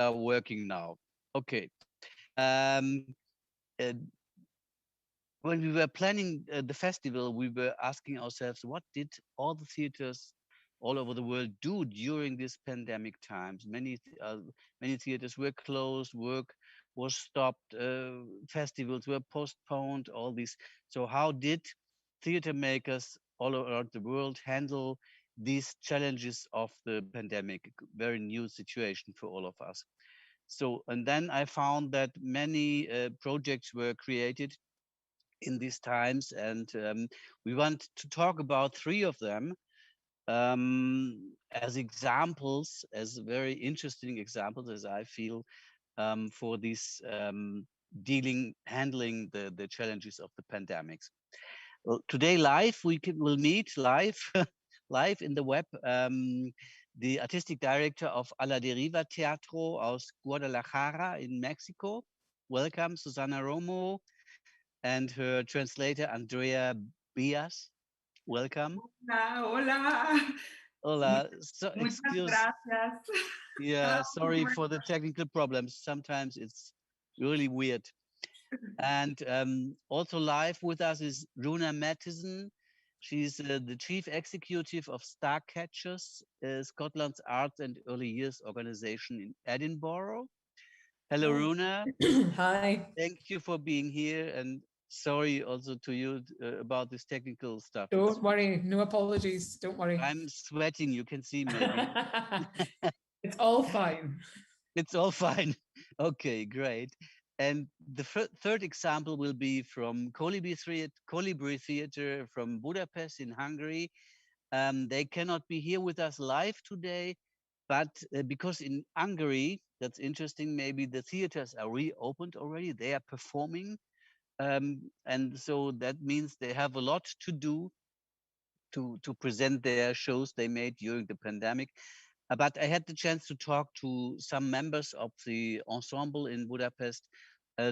are working now. Okay. Um, uh, when we were planning the festival, we were asking ourselves, what did all the theaters all over the world do during this pandemic times? Many theaters were closed, work was stopped, festivals were postponed, all these. So how did theater makers all around the world handle these challenges of the pandemic? Very new situation for all of us. So, and then I found that many projects were created in these times, and we want to talk about three of them as examples, as very interesting examples, as I feel, for this handling the challenges of the pandemics. Well, today live, will meet live, live in the web, the artistic director of A la Deriva Teatro aus Guadalajara in Mexico. Welcome, Susana Romo, and her translator, Andrea Bias. Welcome. Hola, hola. Hola. So, Muchas gracias. Yeah, sorry for the technical problems. Sometimes it's really weird. And also live with us is Runa Mattison. She's the chief executive of Starcatchers, Scotland's arts and early years organization in Edinburgh. Hello, Runa. Hi. Thank you for being here, and sorry also to you about this technical stuff. Don't worry, no apologies. Don't worry. I'm sweating. You can see maybe. It's all fine. It's all fine. Okay, great. And the third example will be from Colibri Theater from Budapest in Hungary. They cannot be here with us live today, but because in Hungary, that's interesting, maybe the theaters are reopened already. They are performing. And so that means they have a lot to do to present their shows they made during the pandemic. But I had the chance to talk to some members of the ensemble in Budapest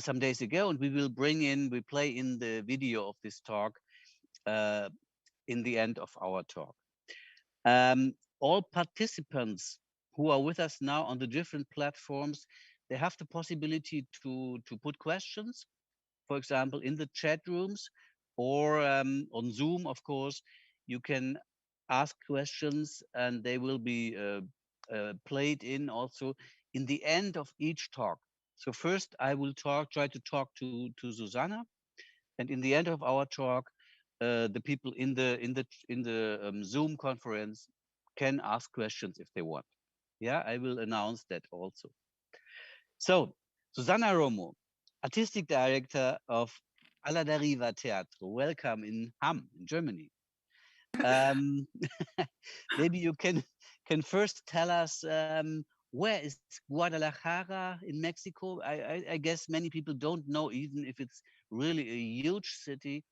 some days ago, and we play in the video of this talk in the end of our talk. All participants who are with us now on the different platforms, they have the possibility to put questions, for example, in the chat rooms or on Zoom, of course. You can ask questions and they will be played in also in the end of each talk. So first I will try to talk to Susanna, and in the end of our talk, the people in the Zoom conference can ask questions if they want. Yeah, I will announce that also. So Susanna Romo, artistic director of A la Deriva Teatro. Welcome in Hamm in Germany. Maybe you can first tell us where is Guadalajara in Mexico? I guess many people don't know, even if it's really a huge city.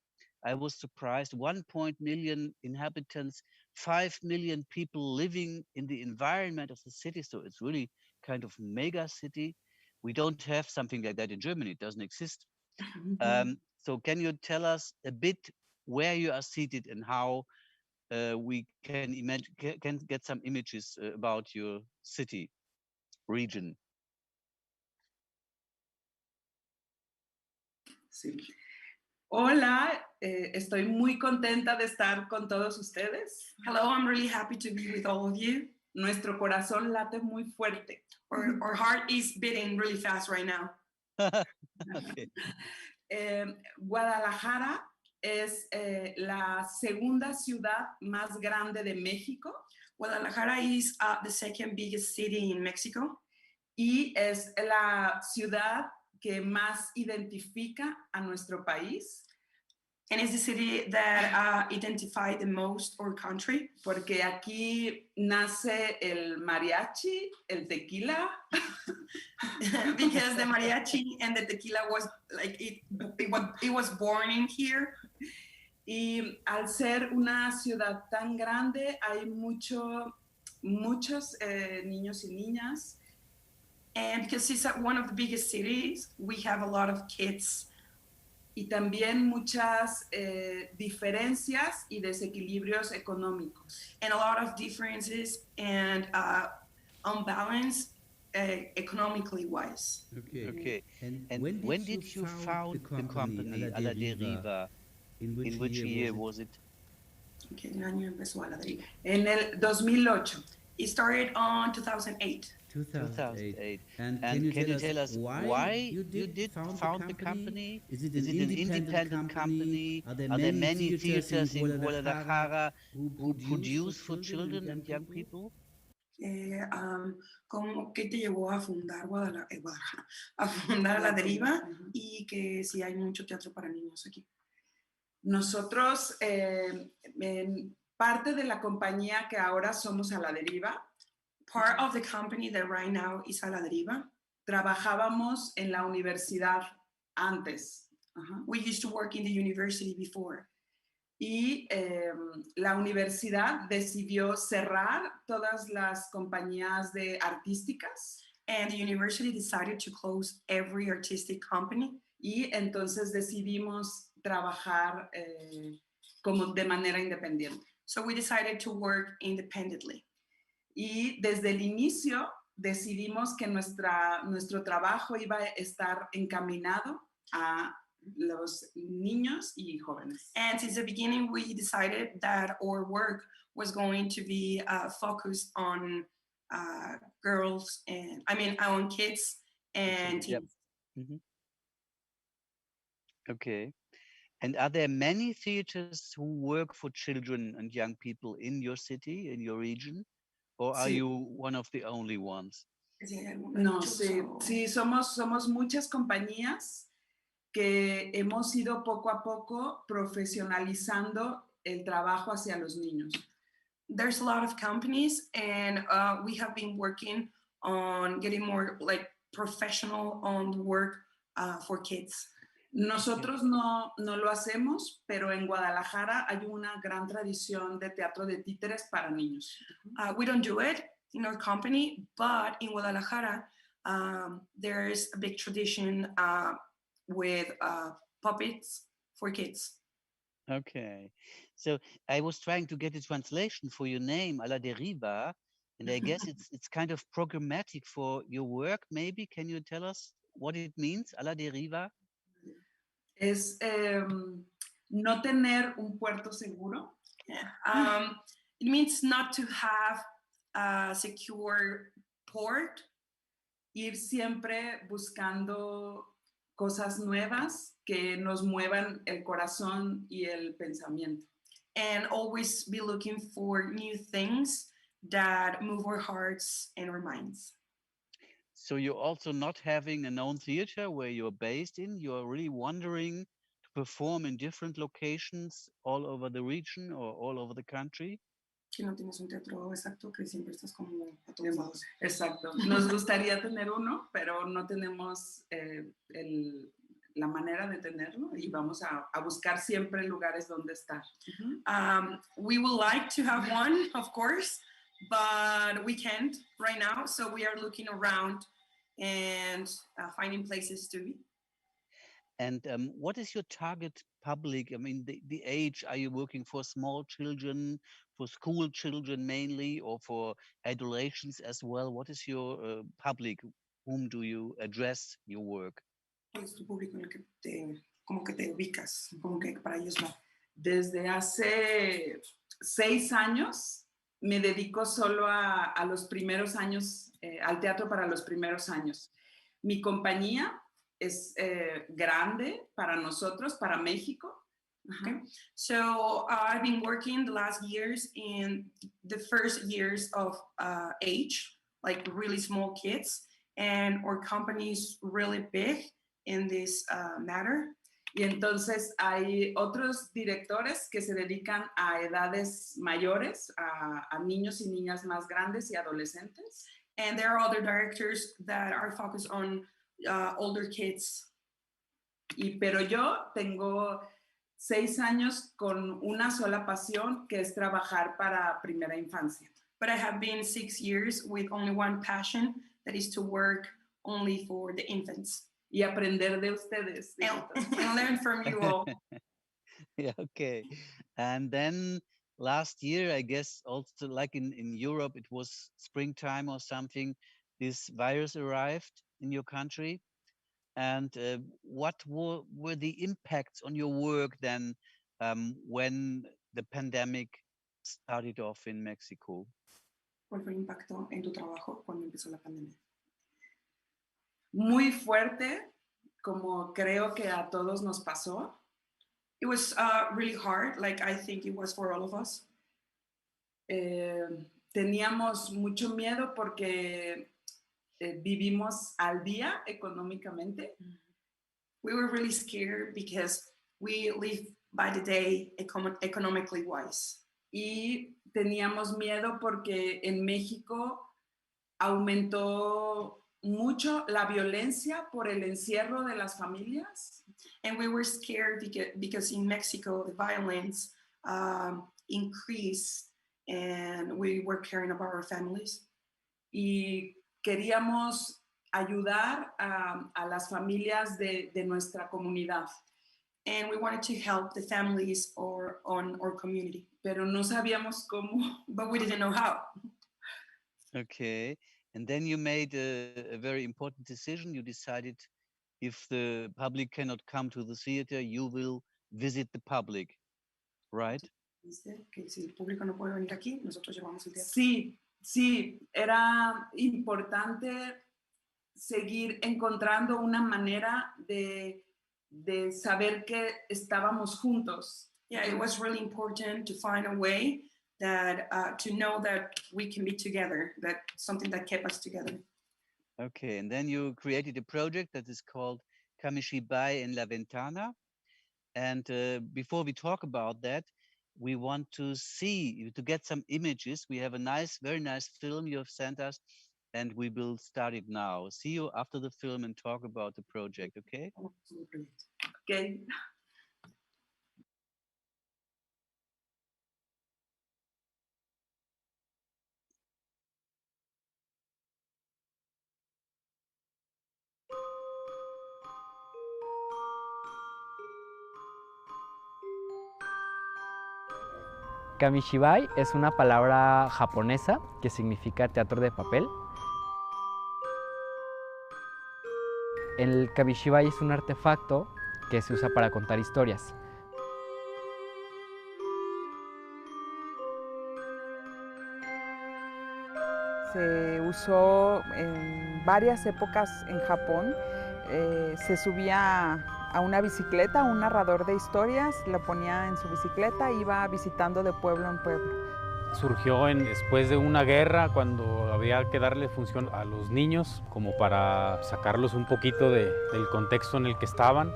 I was surprised. 1 million inhabitants, 5 million people living in the environment of the city. So it's really kind of mega city. We don't have something like that in Germany. It doesn't exist. So can you tell us a bit where you are seated and how we can get some images about your city region? Sí. Hola, estoy muy contenta de estar con todos ustedes. Hello, I'm really happy to be with all of you. Nuestro corazón late muy fuerte. Our heart is beating really fast right now. Okay. Guadalajara es la segunda ciudad más grande de México. Guadalajara is the second biggest city in Mexico. Y es la ciudad que más identifica a nuestro país. And it's the city that identifies the most our country. Porque aquí nace el mariachi, el tequila. Because the mariachi and the tequila was like, it was born in here. Y al ser una ciudad tan grande, hay muchos niños y niñas. And because it's one of the biggest cities, we have a lot of kids. Y también muchas diferencias y desequilibrios económicos. And a lot of differences and unbalance economically wise. Okay. Okay. And And when did you found the company A la Deriva? In which year was it? ¿En qué año empezó a la deriva? En el 2008. It started on 2008. 2008. 2008. And And can you tell us why you did found the company? Is it Is an it an independent company? Are there Are there many many theaters in Guadalajara Guadalajara who produce for children and young people? ¿Qué te llevó a fundar Guadalajara? A fundar La Deriva y que sí hay mucho teatro para niños aquí. Nosotros, en parte de la compañía que ahora somos a la deriva, Part of the company that right now is a La Deriva, trabajábamos en la universidad antes. Ajá. we used to work in the university before. Y la universidad decidió cerrar todas las compañías de artísticas And the university decided to close every artistic company. y entonces decidimos trabajar como de manera independiente. So we decided to work independently. Y desde el inicio decidimos que nuestro trabajo iba a estar encaminado a los niños y jóvenes. And since the beginning, we decided that our work was going to be focused on girls and, on kids and Yep. teens. Mhm. Okay. And are there many theaters who work for children and young people in your city, in your region? Or are Sí. you one of the only ones? No, sí, somos muchas compañías que hemos ido poco a poco profesionalizando el trabajo hacia los niños. There's a lot of companies, and we have been working on getting more like professional on the work for kids. Nosotros no lo hacemos, pero en Guadalajara hay una gran tradición de teatro de títeres para niños. We don't do it in our company, but in Guadalajara, there's a big tradition with puppets for kids. Okay. So I was trying to get a translation for your name, a la deriva, and I guess it's kind of programmatic for your work. Maybe can you tell us what it means, a la deriva? Es no tener un puerto seguro. It means not to have a secure port. Ir siempre buscando cosas nuevas que nos muevan el corazón y el pensamiento. And always be looking for new things that move our hearts and our minds. So you're also not having a known theater where you're based in. You're really wandering to perform in different locations all over the region or all over the country. Que no tienes un teatro exacto, que siempre estás como a todos lados. Exacto. Nos gustaría tener uno, pero no tenemos la manera de tenerlo y vamos a buscar siempre lugares donde estar. We would like to have one, of course, but we can't right now. So we are looking around and finding places to be. And what is your target public? I mean, the age, are you working for small children, for school children mainly, or for adolescents as well? What is your public? Whom do you address your work? ¿Cuál es tu público en el que como que te ubicas, como que para ellos va? Desde hace 6 años me dedico solo a los primeros años, al teatro para los primeros años. Mi compañía es grande para nosotros, para México. Okay. So I've been working the last years in the first years of age, like really small kids, and our company is really big in this matter. Y entonces hay otros directores que se dedican a edades mayores, a niños y niñas más grandes y adolescentes. And there are other directors that are focused on older kids. Pero yo tengo 6 años con una sola pasión, que es trabajar para primera infancia. But I have been 6 years with only one passion, that is to work only for the infants. Y aprender de ustedes. And learn from you all. Yeah, okay. And then last year, I guess also like in Europe, it was springtime or something. this virus arrived in your country, and what were the impacts on your work then when the pandemic started off in Mexico? ¿Cuál fue el impacto en tu trabajo cuando empezó la pandemia? Muy fuerte, como creo que a todos nos pasó. It was really hard, like I think it was for all of us. Teníamos mucho miedo porque vivimos al día económicamente. We were really scared because we live by the day economically wise. Y teníamos miedo porque en México aumentó mucho la violencia por el encierro de las familias. And we were scared because in Mexico, the violence increased and we were caring about our families. Y queríamos ayudar a las familias de nuestra comunidad. And we wanted to help the families on our community. Pero no sabíamos cómo. But we didn't know how. Okay. And then you made a very important decision. You decided if the public cannot come to the theater, you will visit the public, right? Dice que si el público no puede venir aquí, nosotros llevamos el teatro. Sí, era importante seguir encontrando una manera de saber que estábamos juntos. Yeah, it was really important to find a way that to know that we can be together, that something that kept us together. Okay, and then you created a project that is called Kamishibai en la Ventana. And before we talk about that, we want to get some images. We have a very nice film you have sent us, and we will start it now. See you after the film and talk about the project, okay? Okay. Kamishibai es una palabra japonesa que significa teatro de papel. El kamishibai es un artefacto que se usa para contar historias. Se usó en varias épocas en Japón. Se subía a una bicicleta, un narrador de historias, lo ponía en su bicicleta e iba visitando de pueblo en pueblo. Surgió después de una guerra, cuando había que darle función a los niños, como para sacarlos un poquito del contexto en el que estaban.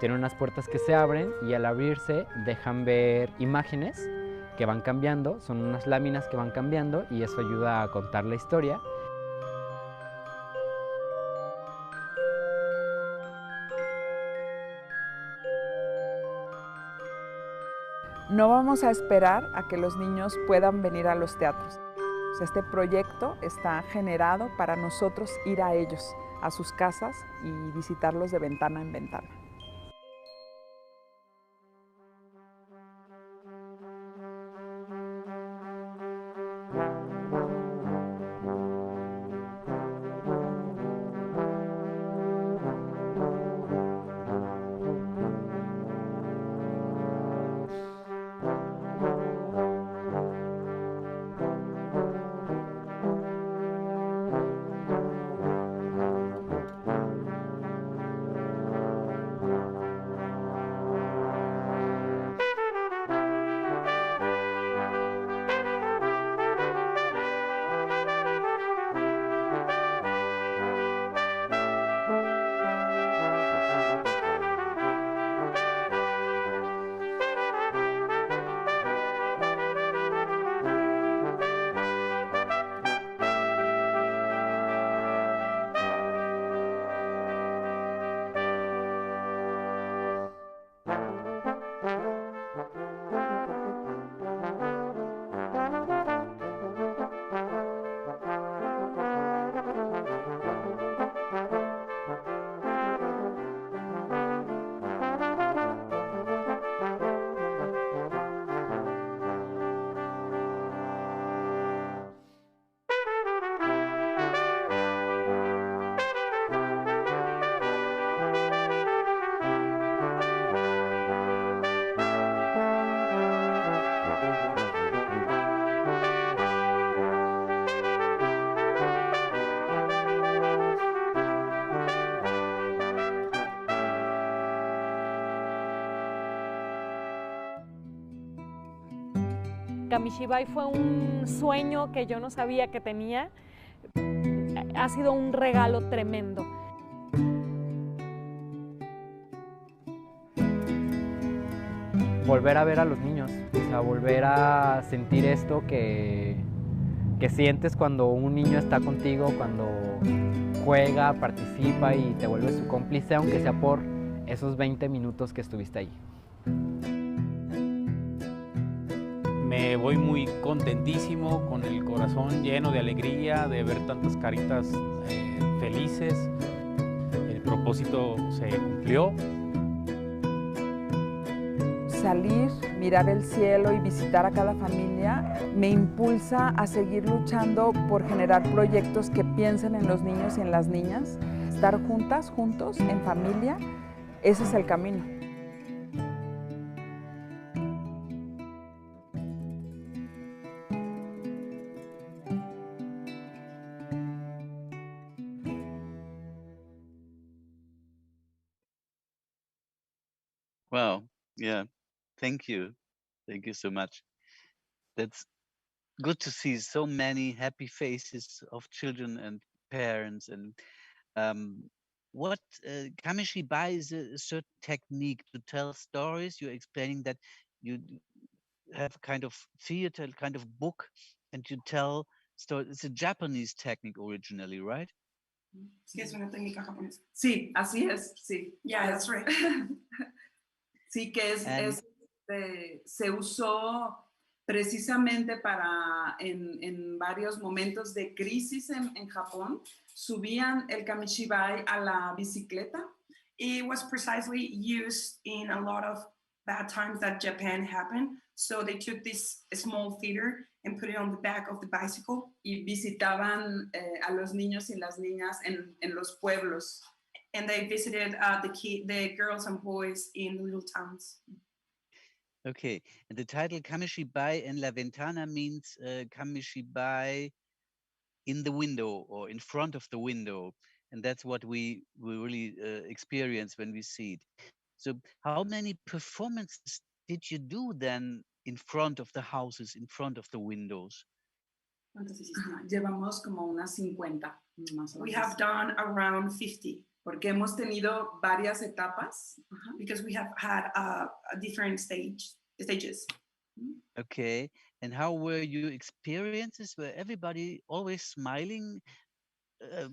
Tiene unas puertas que se abren y al abrirse dejan ver imágenes que van cambiando, son unas láminas que van cambiando y eso ayuda a contar la historia. No vamos a esperar a que los niños puedan venir a los teatros. Este proyecto está generado para nosotros ir a ellos, a sus casas y visitarlos de ventana en ventana. Kamishibai fue un sueño que yo no sabía que tenía. Ha sido un regalo tremendo. Volver a ver a los niños, o sea, volver a sentir esto que sientes cuando un niño está contigo, cuando juega, participa y te vuelves su cómplice, aunque sea por esos 20 minutos que estuviste ahí. Me voy muy contentísimo, con el corazón lleno de alegría, de ver tantas caritas felices. El propósito se cumplió. Salir, mirar el cielo y visitar a cada familia me impulsa a seguir luchando por generar proyectos que piensen en los niños y en las niñas. Estar juntas, juntos, en familia, ese es el camino. Wow. Yeah. Thank you. Thank you so much. That's good to see so many happy faces of children and parents. And what Kamishibai is a certain technique to tell stories. You're explaining that you have a kind of theater, kind of book, and you tell stories. It's a Japanese technique originally, right? Sí, es una técnica japonesa. Sí, así es, sí. Yeah, that's right. Sí, que se usó precisamente para en varios momentos de crisis en Japón, subían el kamishibai a la bicicleta. It was precisely used in a lot of bad times that Japan happened. So they took this small theater and put it on the back of the bicycle. Y visitaban a los niños y las niñas en los pueblos. And they visited the girls and boys in little towns. Okay, and the title Kamishibai en la ventana means Kamishibai in the window or in front of the window. And that's what we really experience when we see it. So how many performances did you do then in front of the houses, in front of the windows? Llevamos como unas 50 más o menos. We have done around 50. Porque hemos tenido varias etapas. Because we have had different stages. Okay, and how were your experiences? Were everybody always smiling?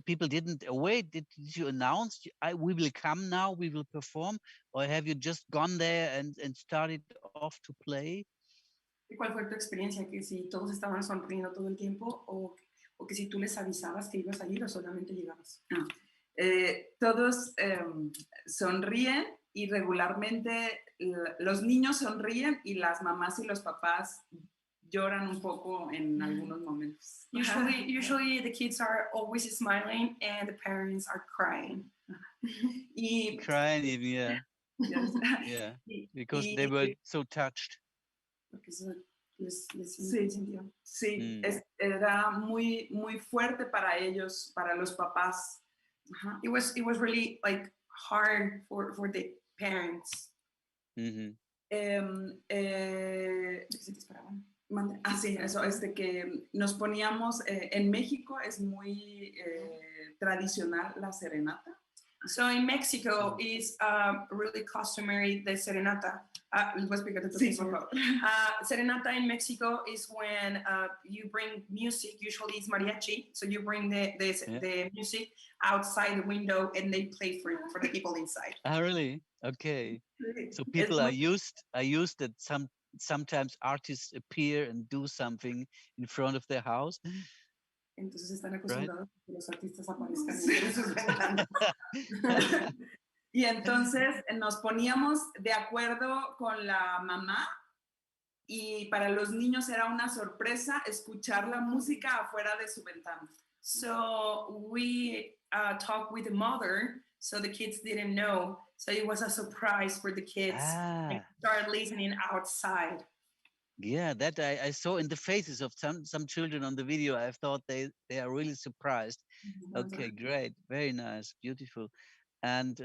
People didn't wait. Did you announce, we will come now, we will perform? Or have you just gone there and started off to play? ¿Y cuál fue tu experiencia? ¿Que si todos estaban sonriendo todo el tiempo o que si tú les avisabas que ibas a ir o solamente llegabas? Todos sonríen y regularmente los niños sonríen y las mamás y los papás lloran un poco en algunos momentos. Usually the kids are always smiling and the parents are crying. Crying, yeah. Yes. Yeah, because they were so touched. Sí, era muy, muy fuerte para ellos, para los papás. It was really like hard for the parents. Mm-hmm. Sí, eso, que nos poníamos, en México es muy tradicional la serenata. So in Mexico is really customary the serenata. Serenata in Mexico is when you bring music, usually it's mariachi, so you bring the music outside the window and they play for the people inside. Ah, really? Okay. So people are used that sometimes artists appear and do something in front of their house. Entonces están acostumbrados a que los artistas aparezcan en sus ventanas. Y entonces nos poníamos de acuerdo con la mamá y para los niños era una sorpresa escuchar la música afuera de su ventana. So we talked with the mother, so the kids didn't know. So it was a surprise for the kids. They started listening outside. Yeah, that I saw in the faces of some children on the video. I thought they are really surprised. Okay, great, very nice, beautiful. And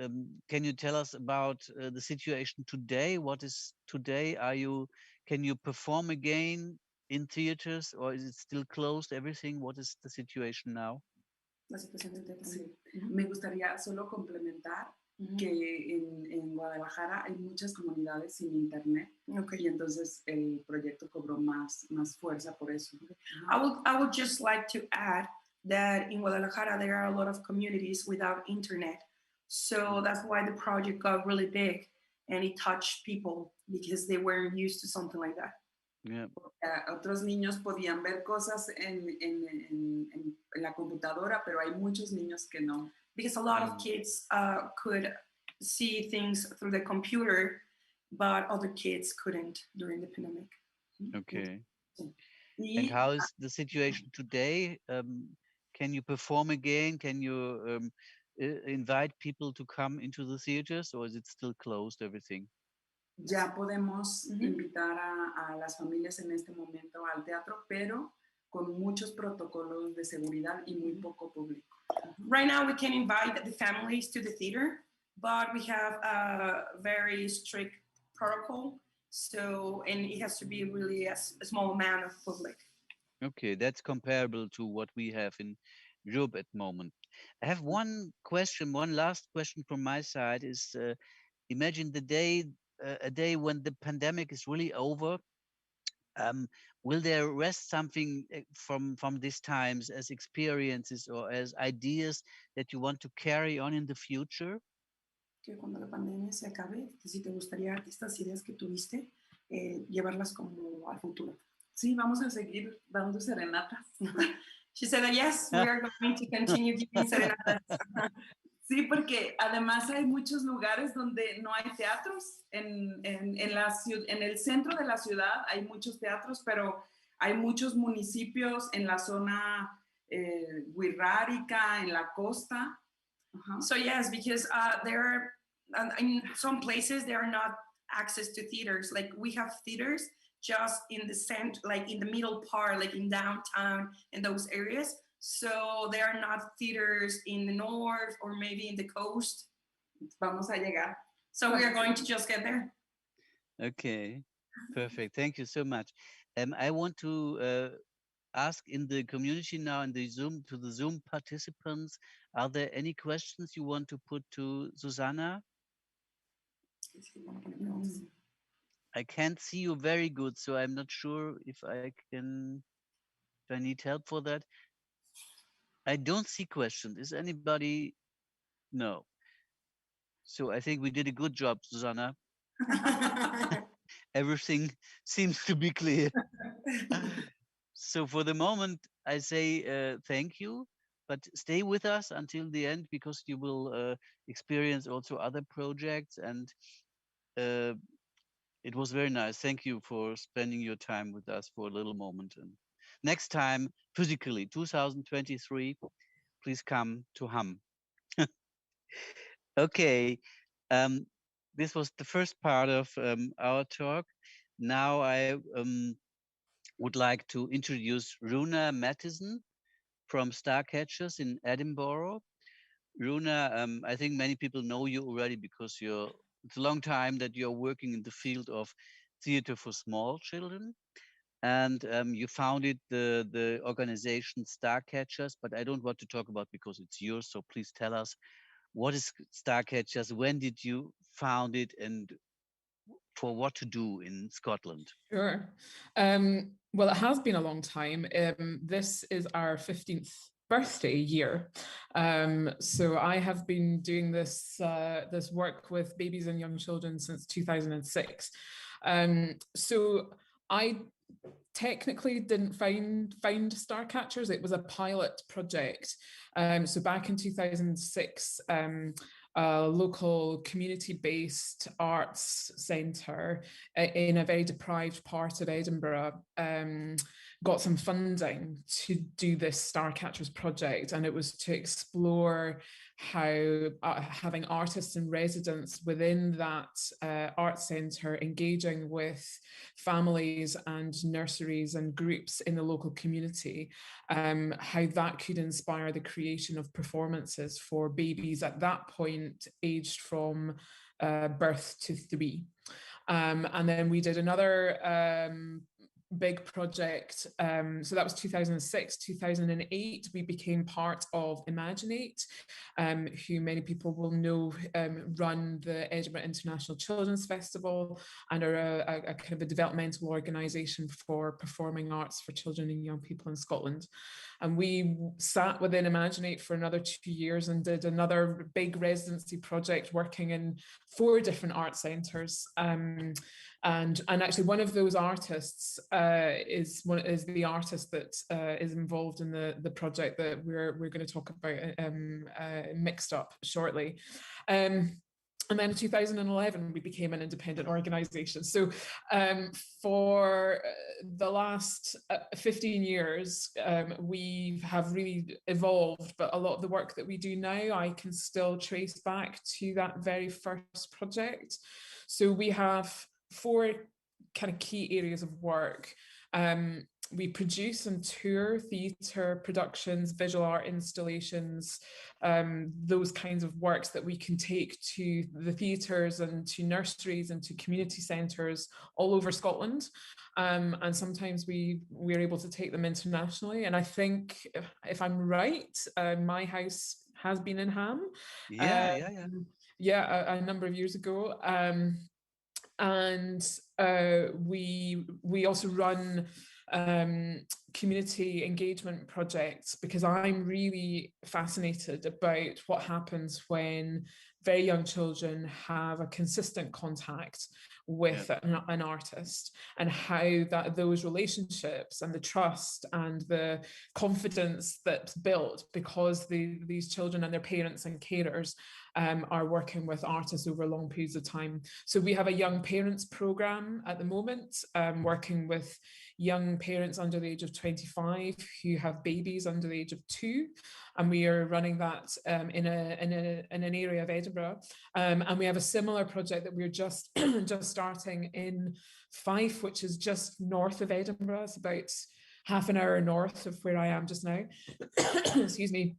can you tell us about the situation today? What is today? Can you perform again in theaters, or is it still closed, everything? What is the situation now? La situación del teatro. Sí. Me gustaría solo complementar que en Guadalajara hay muchas comunidades sin internet y entonces el proyecto cobró más fuerza por eso. I would just like to add that in Guadalajara there are a lot of communities without internet, so that's why the project got really big and it touched people because they weren't used to something like that. Yeah. Otros niños podían ver cosas en la computadora, pero hay muchos niños que no. Because a lot of kids could see things through the computer, but other kids couldn't during the pandemic. Okay. And how is the situation today? Can you perform again? Can you invite people to come into the theaters, or is it still closed, everything? Ya podemos invitar a las familias en este momento al teatro, pero con muchos protocolos de seguridad y muy poco público. Right now we can invite the families to the theater, but we have a very strict protocol, so, and it has to be really a small amount of public. Okay, that's comparable to what we have in Europe at the moment. I have one question, one last question from my side is, imagine the day, a day when the pandemic is really over. Will there rest something from these times as experiences or as ideas that you want to carry on in the future? Que cuando la pandemia se acabe, si te gustaría estas ideas que tuviste, llevarlas como al futuro. Sí, vamos a seguir dando serenatas. She said that yes, we are going to continue giving serenatas. Sí, porque además hay muchos lugares donde no hay teatros. En el centro de la ciudad hay muchos teatros, pero hay muchos municipios en la zona wixárika, en la costa. So yes, because there are, in some places there are not access to theaters. Like we have theaters just in the center, like in the middle part, like in downtown, in those areas. So there are not theaters in the north or maybe in the coast. Vamos a llegar. So we are going to just get there. Okay, perfect. Thank you so much. I want to ask in the community now, in the Zoom, to the Zoom participants, are there any questions you want to put to Susanna? I can't see you very good, so I'm not sure if I need help for that. I don't see questions. Is anybody? No. So I think we did a good job, Susanna. Everything seems to be clear. So for the moment, I say thank you, but stay with us until the end because you will experience also other projects, and it was very nice. Thank you for spending your time with us for a little moment. And next time, physically, 2023, please come to Ham. Okay, this was the first part of our talk. Now I would like to introduce Runa Mattison from Starcatchers in Edinburgh. Runa, I think many people know you already because it's a long time that you're working in the field of theater for small children. And you founded the organization Starcatchers, but I don't want to talk about because it's yours. So please tell us, what is Starcatchers? When did you found it, and for what to do in Scotland? Sure. Well, it has been a long time. This is our 15th birthday year. So I have been doing this work with babies and young children since 2006. So I technically didn't find Starcatchers. It was a pilot project. So back in 2006, a local community-based arts centre in a very deprived part of Edinburgh got some funding to do this Starcatchers project, and it was to explore how having artists and residents within that art centre engaging with families and nurseries and groups in the local community, how that could inspire the creation of performances for babies at that point aged from birth to 3. And then we did another big project. So that was 2006, 2008. We became part of Imaginate, who many people will know run the Edinburgh International Children's Festival and are a kind of a developmental organisation for performing arts for children and young people in Scotland. And we sat within Imaginate for another 2 years and did another big residency project working in 4 different art centres. And actually one of those artists is the artist that is involved in the project that we're going to talk about Mixed Up shortly. And then in 2011, we became an independent organisation. So for the last 15 years, we have really evolved, but a lot of the work that we do now, I can still trace back to that very first project. So we have 4 kind of key areas of work. We produce and tour theatre productions, visual art installations, those kinds of works that we can take to the theatres and to nurseries and to community centres all over Scotland. And sometimes we're able to take them internationally. And I think, if I'm right, my house has been in Ham. Yeah, a number of years ago. And we also run community engagement projects, because I'm really fascinated about what happens when very young children have a consistent contact with an artist, and how those relationships and the trust and the confidence that's built because these children and their parents and carers are working with artists over long periods of time. So we have a young parents program at the moment, working with young parents under the age of 25 who have babies under the age of 2, and we are running that in an area of Edinburgh. And we have a similar project that we're just starting in Fife, which is just north of Edinburgh. It's about half an hour north of where I am just now. Excuse me.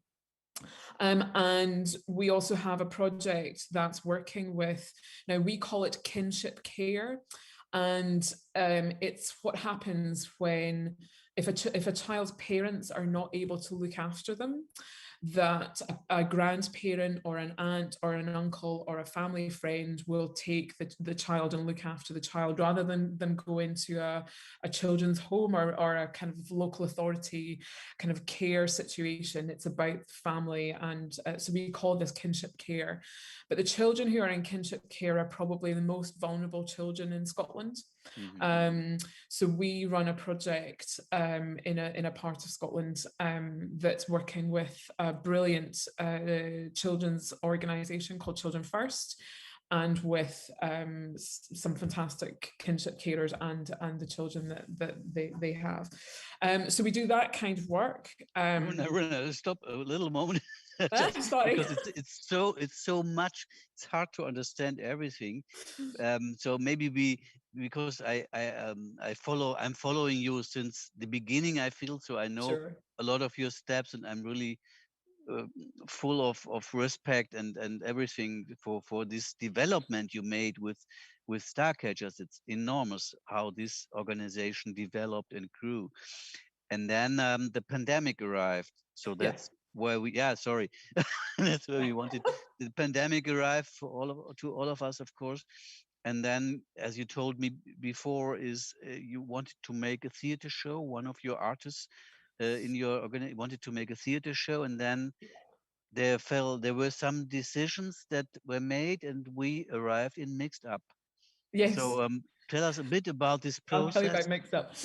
And we also have a project that's working with, now we call it kinship care. And it's what happens when, if a child's parents are not able to look after them, that a grandparent or an aunt or an uncle or a family friend will take the child and look after the child, rather than them go into a children's home or a kind of local authority kind of care situation. It's about family, and so we call this kinship care. But the children who are in kinship care are probably the most vulnerable children in Scotland. Mm-hmm. So we run a project in a part of Scotland that's working with a brilliant children's organisation called Children First, and with some fantastic kinship carers and the children that they have. So we do that kind of work. Runa, stop a little moment. Sorry. Because it's so much, it's hard to understand everything. So maybe because I'm following you since the beginning, I feel, so I know a lot of your steps, and I'm really full of respect and everything for this development you made with Starcatchers. It's enormous how this organization developed and grew. And then the pandemic arrived. So that's where that's where we wanted. The pandemic arrived to all of us, of course. And then, as you told me before, you wanted to make a theater show. One of your artists in your organization wanted to make a theater show, and then there were some decisions that were made, and we arrived in Mixed Up. Yes. So tell us a bit about this process. I'll tell you about Mixed Up.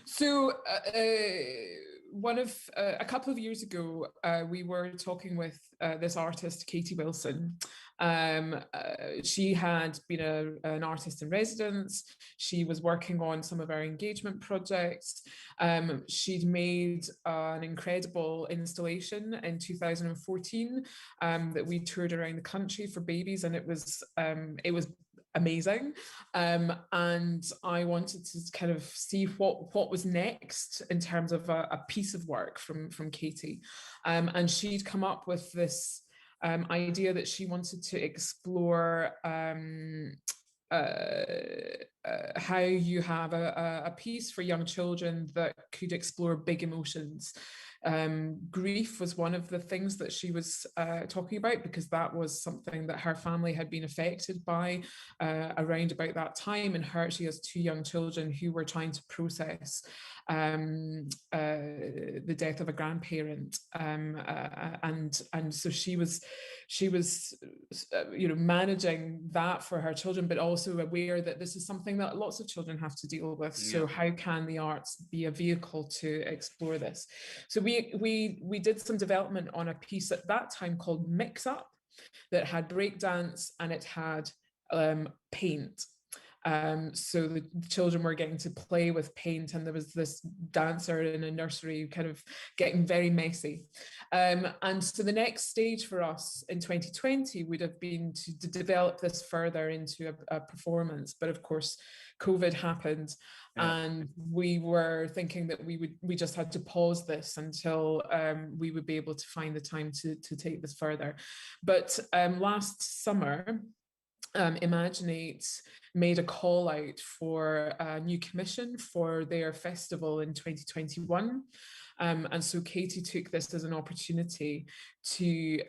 So a couple of years ago, we were talking with this artist, Katie Wilson. She had been an artist in residence. She was working on some of our engagement projects. She'd made an incredible installation in 2014 that we toured around the country for babies, and it was amazing. And I wanted to kind of see what was next in terms of a piece of work from Katie. And she'd come up with this idea that she wanted to explore how you have a piece for young children that could explore big emotions. Grief was one of the things that she was talking about, because that was something that her family had been affected by around about that time. And she has two young children who were trying to process the death of a grandparent, and so she was managing that for her children, but also aware that this is something that lots of children have to deal with. Yeah. So how can the arts be a vehicle to explore this? So we did some development on a piece at that time called Mix Up, that had breakdance and it had paint. So the children were getting to play with paint, and there was this dancer in a nursery kind of getting very messy. And so the next stage for us in 2020 would have been to develop this further into a performance. But of course, COVID happened. Yeah. And we were thinking that we just had to pause this until we would be able to find the time to take this further. But last summer, Imaginate made a call out for a new commission for their festival in 2021. And so Katie took this as an opportunity to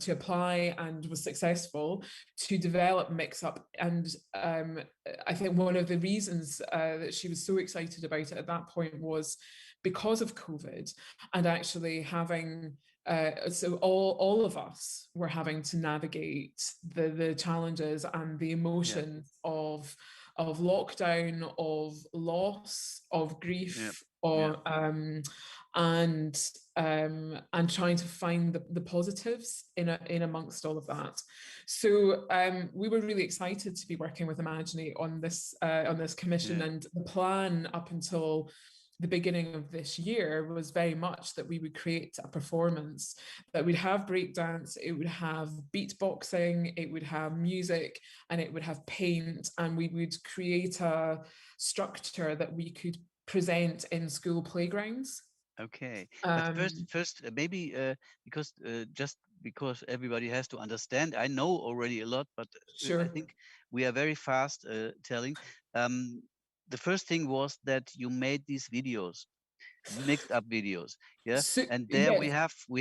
apply, and was successful to develop Mix Up. And I think one of the reasons that she was so excited about it at that point was because of COVID, and actually having so all of us were having to navigate the challenges and the emotions of lockdown, of loss, of grief, and trying to find the positives in amongst all of that. So we were really excited to be working with Imaginate on this commission, and the plan up until the beginning of this year was very much that we would create a performance that would have breakdance, it would have beatboxing, it would have music, and it would have paint, and we would create a structure that we could present in school playgrounds. Okay, but first maybe because everybody has to understand, I know already a lot, but sure. I think we are very fast telling. The first thing was that you made these videos, mixed up videos, and there we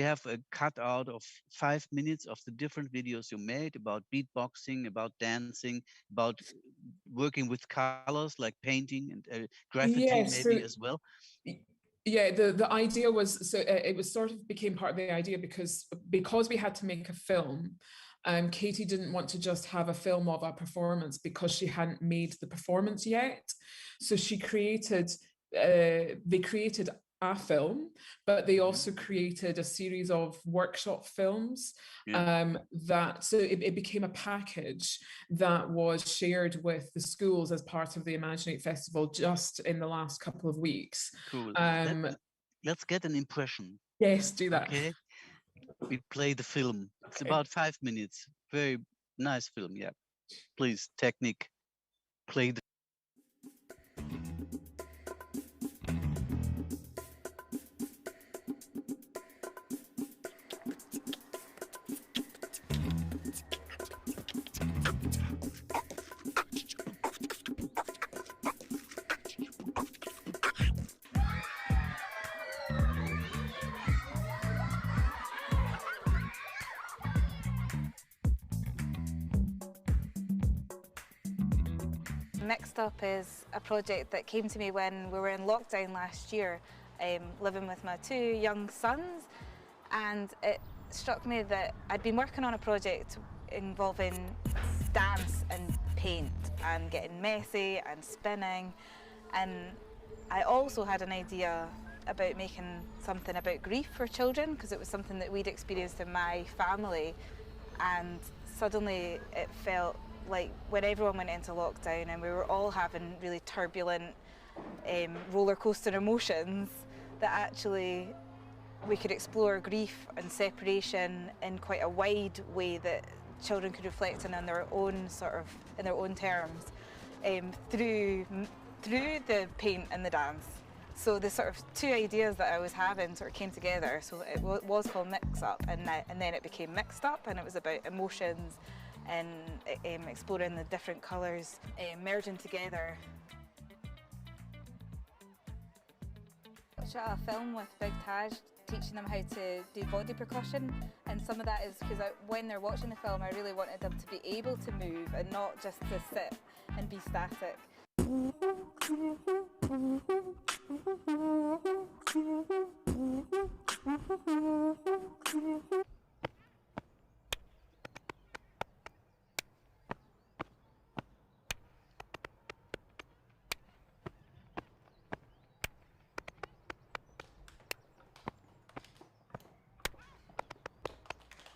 have a cutout of 5 minutes of the different videos you made about beatboxing, about dancing, about working with colors like painting and graffiti maybe as well. Yeah, the idea was, so it was sort of became part of the idea because we had to make a film. Katie didn't want to just have a film of a performance because she hadn't made the performance yet. So they created a film, but they also created a series of workshop films so it became a package that was shared with the schools as part of the Imaginate Festival just in the last couple of weeks. Cool. Let's get an impression. Yes, do that. Okay. We play the film. It's about 5 minutes. Very nice film. Yeah. Please, technique. Play the. Mixed Up is a project that came to me when we were in lockdown last year, living with my two young sons, and it struck me that I'd been working on a project involving dance and paint and getting messy and spinning, and I also had an idea about making something about grief for children because it was something that we'd experienced in my family, and suddenly it felt like when everyone went into lockdown and we were all having really turbulent roller coaster emotions, that actually we could explore grief and separation in quite a wide way that children could reflect on their own in their own terms through the paint and the dance. So the sort of two ideas that I was having sort of came together. So it was called Mix Up, and then it became Mixed Up, and it was about emotions and exploring the different colours merging together. Shot a film with Big Taj, teaching them how to do body percussion, and some of that is because when they're watching the film I really wanted them to be able to move and not just to sit and be static.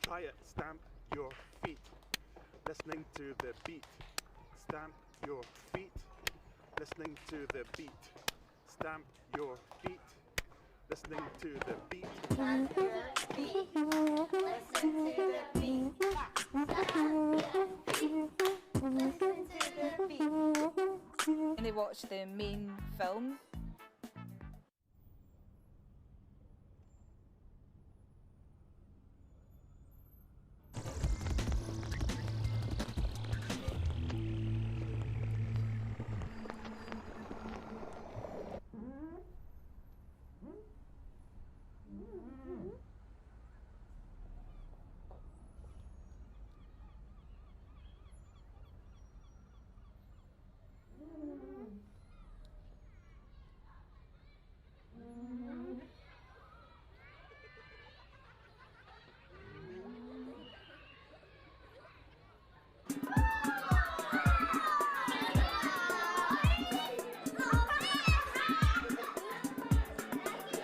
Try it, stamp your feet, listening to the beat. Stamp your feet, listening to the beat. Stamp your feet, listening to the beat. Stamp your feet, listen to the beat. Stamp your feet, listen to the beat. And they watch the main film.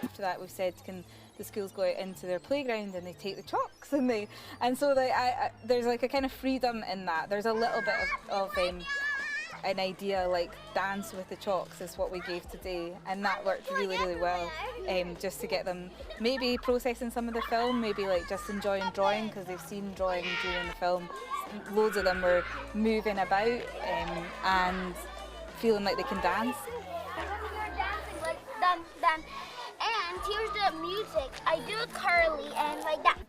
After that, we've said, can the schools go out into their playground and they take the chalks and so there's like a kind of freedom in that. There's a little bit of an idea like dance with the chalks is what we gave today, and that worked really, really well. Just to get them maybe processing some of the film, maybe like just enjoying drawing because they've seen drawing during the film. Loads of them were moving about and feeling like they can dance. Like dun, dun. And here's the music. I do curly and like that.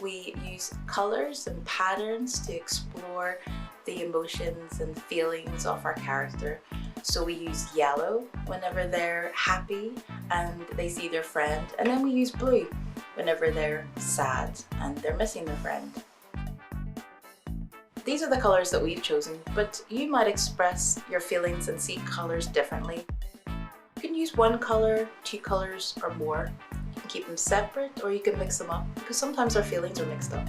We use colors and patterns to explore the emotions and feelings of our character. So we use yellow whenever they're happy and they see their friend, and then we use blue whenever they're sad and they're missing their friend. These are the colours that we've chosen, but you might express your feelings and see colours differently. You can use one colour, two colours or more. You can keep them separate or you can mix them up because sometimes our feelings are mixed up.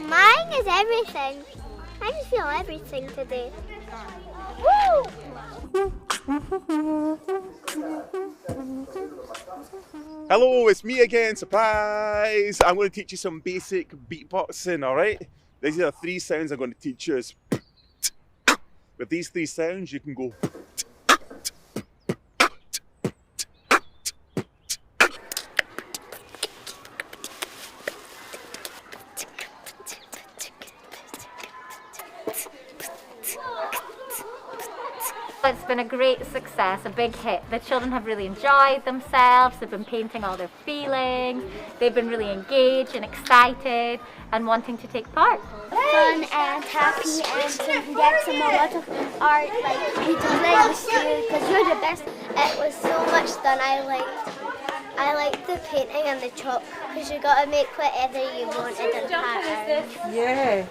Mine is everything. I just feel everything today. Woo! Hello, it's me again, surprise! I'm going to teach you some basic beatboxing, alright? These are the 3 sounds I'm going to teach you. With these 3 sounds, you can go. It's been a great success, a big hit. The children have really enjoyed themselves, they've been painting all their feelings, they've been really engaged and excited and wanting to take part. Fun and happy and to get some a lot of art, like to play with you because you're the best. It was so much fun. I liked the painting and the chalk because you got to make whatever you wanted in pattern. Yeah.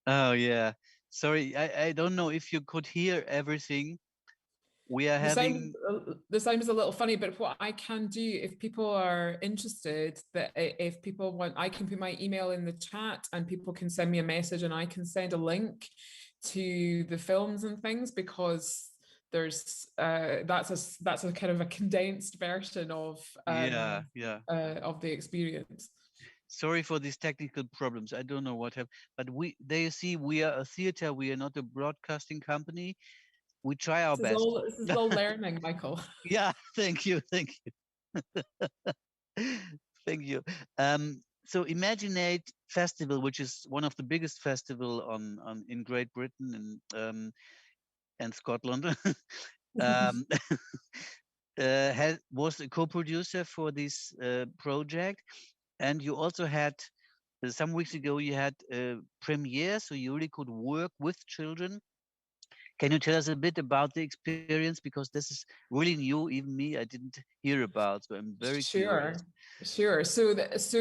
Oh yeah, sorry, I don't know if you could hear everything. we are having. The sound is a little funny, but what I can do, if people are interested, that if people want, I can put my email in the chat and people can send me a message and I can send a link to the films and things, because there's that's a kind of a condensed version of of the experience. Sorry for these technical problems. I don't know what happened, but there you see, we are a theater. We are not a broadcasting company. We try our best. This is all learning, Michael. Yeah, thank you. Thank you. So Imaginate Festival, which is one of the biggest festival in Great Britain and Scotland, was a co-producer for this project. And you also had, some weeks ago, you had a premiere, so you really could work with children. Can you tell us a bit about the experience? Because this is really new, even me, I didn't hear about, so I'm very curious. Sure. So as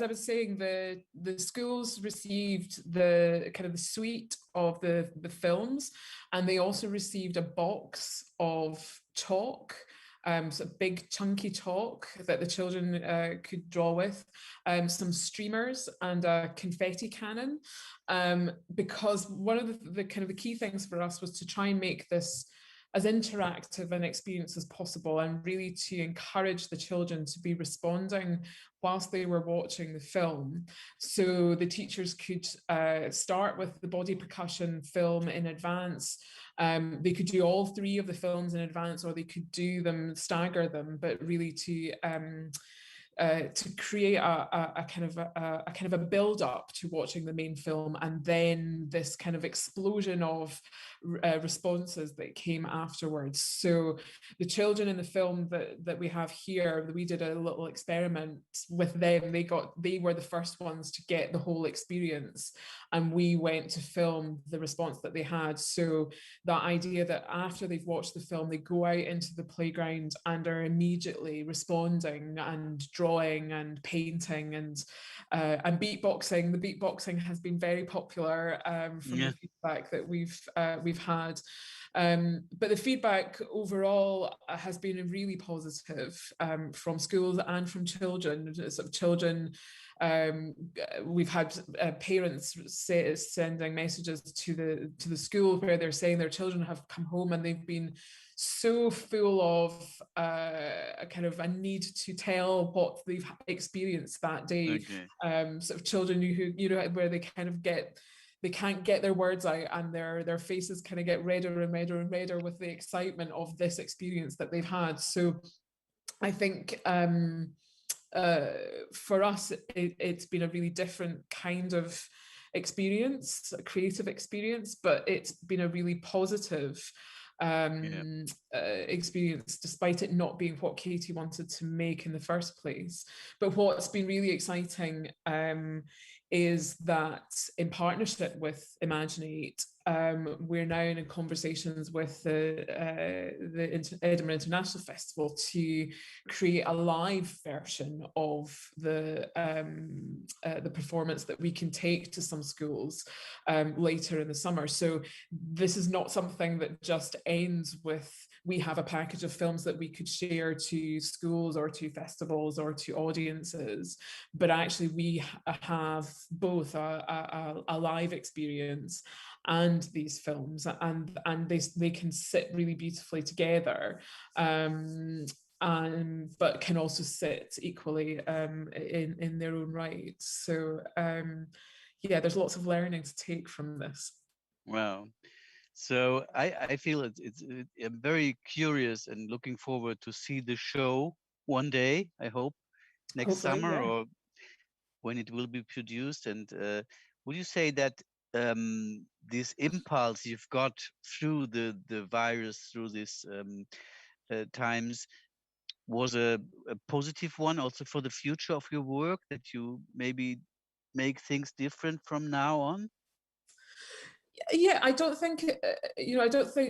I was saying, the schools received the kind of the suite of the films, and they also received a box of chalk. So big chunky chalk that the children could draw with, some streamers and a confetti cannon, because one of the kind of the key things for us was to try and make this as interactive an experience as possible, and really to encourage the children to be responding whilst they were watching the film. So the teachers could start with the body percussion film in advance. They could do all three of the films in advance, or they could do them, stagger them, but really to create a kind of a build up to watching the main film, and then this kind of explosion of responses that came afterwards. So the children in the film that we have here, we did a little experiment with them. They were the first ones to get the whole experience, and we went to film the response that they had. So that idea that after they've watched the film, they go out into the playground and are immediately responding and drawing and painting and beatboxing. The beatboxing has been very popular from the feedback that we've had. But the feedback overall has been really positive from schools and from children. Sort of children, we've had parents sending messages to the school where they're saying their children have come home and they've been so full of a kind of a need to tell what they've experienced that day. Okay. Sort of children who where they kind of they can't get their words out, and their faces kind of get redder and redder and redder with the excitement of this experience that they've had. So I think for us, it's been a really different kind of experience, a creative experience, but it's been a really positive experience, despite it not being what Katie wanted to make in the first place. But what's been really exciting is that in partnership with Imaginate, we're now in conversations with the Edinburgh International Festival to create a live version of the performance that we can take to some schools later in the summer. So this is not something that just ends with we have a package of films that we could share to schools or to festivals or to audiences, but actually we have both a live experience and these films, and they can sit really beautifully together, but can also sit equally in their own right. So there's lots of learning to take from this. Wow. So I feel I'm very curious and looking forward to see the show one day, I hope, next summer, or when it will be produced. And would you say that this impulse you've got through the virus, through these times, was a positive one also for the future of your work, that you maybe make things different from now on? Yeah, I don't think,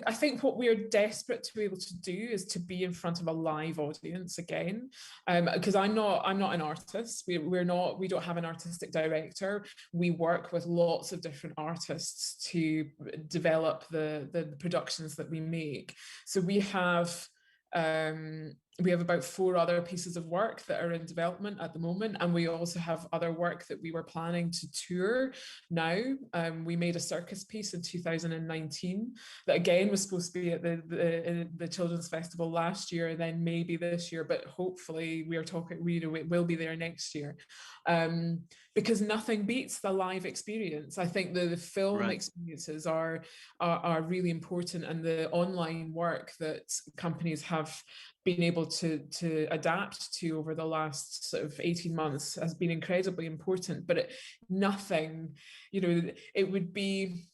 I think what we're desperate to be able to do is to be in front of a live audience again, because I'm not an artist. We don't have an artistic director. We work with lots of different artists to develop the productions that we make. So we have about 4 other pieces of work that are in development at the moment, and we also have other work that we were planning to tour now. We made a circus piece in 2019 that again was supposed to be at the Children's Festival last year, and then maybe this year, but hopefully it will be there next year. Because nothing beats the live experience. I think the film experiences are really important, and the online work that companies have been able to adapt to over the last sort of 18 months has been incredibly important. But it would be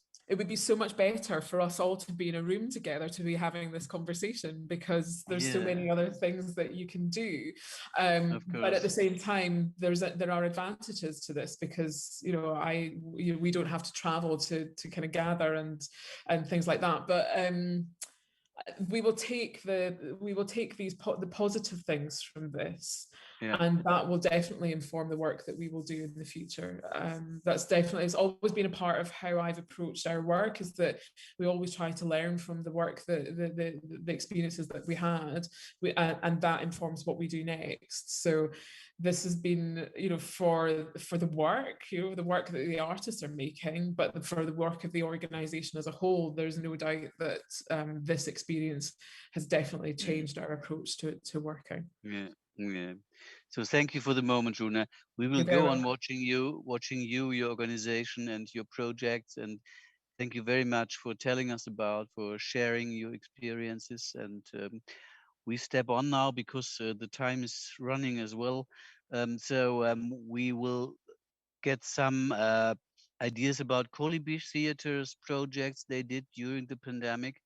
so much better for us all to be in a room together, to be having this conversation, because there's so many other things that you can do. But at the same time, there are advantages to this, because we don't have to travel to kind of gather and things like that. But we will take the positive things from this, and that will definitely inform the work that we will do in the future. It's always been a part of how I've approached our work, is that we always try to learn from the work, the experiences that we had, and that informs what we do next. So this has been, for the work, the work that the artists are making, but for the work of the organization as a whole, there's no doubt that this experience has definitely changed our approach to working. Yeah. So thank you for the moment, Runa. We will go on watching you, your organization and your projects, and thank you very much for telling us for sharing your experiences. And we step on now, because the time is running as well. So we will get some ideas about Colibri Theater's projects they did during the pandemic.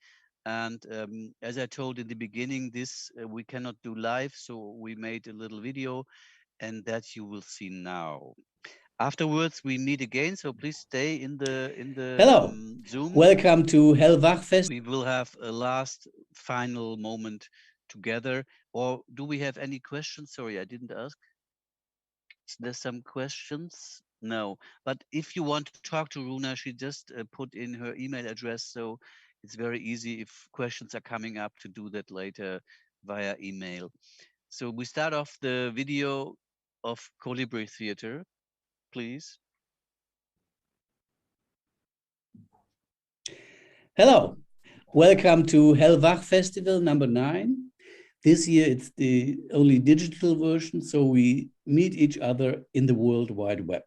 And as I told in the beginning, this we cannot do live, so we made a little video, and that you will see now. Afterwards, we meet again, so please stay in the Hello. Zoom. Welcome to hellwach Fest. We will have a last final moment together. Or do we have any questions? Sorry, I didn't ask. Is there some questions? No. But if you want to talk to Runa, she just put in her email address, so it's very easy if questions are coming up to do that later via email. So we start off the video of Colibri Theater, please. Hello, welcome to Hellwach Festival number 9. This year it's the only digital version, so we meet each other in the World Wide Web.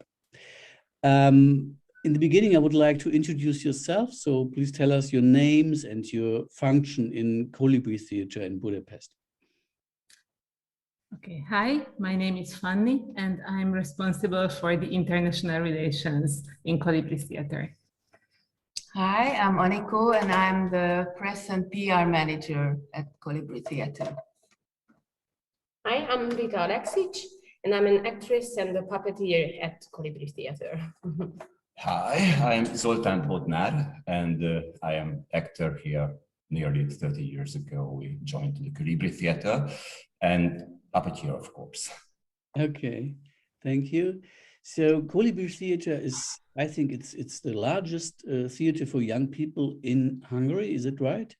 In the beginning, I would like to introduce yourself, so please tell us your names and your function in Colibri Theater in Budapest. Okay, hi, my name is Fanny, and I'm responsible for the international relations in Colibri Theater. Hi, I'm Aniko, and I'm the press and PR manager at Colibri Theater. Hi, I'm Rita Alexic, and I'm an actress and a puppeteer at Colibri Theater. Hi, I'm Zoltán Bodnár, and I am actor here. Nearly 30 years ago, we joined the Colibri Theater, and puppeteer, of course. Okay, thank you. So Colibri Theater is, I think it's the largest theater for young people in Hungary, is it right?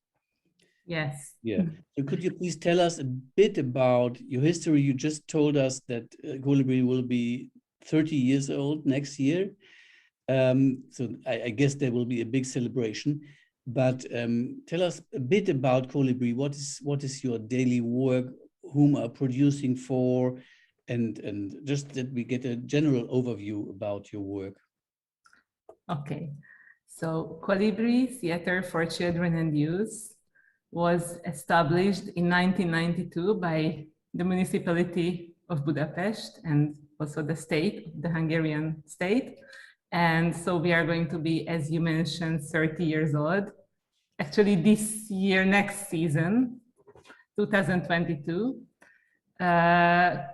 Yes. Yeah. So could you please tell us a bit about your history? You just told us that Colibri will be 30 years old next year. So I guess there will be a big celebration. But tell us a bit about Colibri. What is your daily work? Whom are producing for? And just that we get a general overview about your work. Okay. So Colibri Theater for Children and Youth was established in 1992 by the municipality of Budapest and also the state, the Hungarian state. And so we are going to be, as you mentioned, 30 years old. Actually, this year, next season, 2022,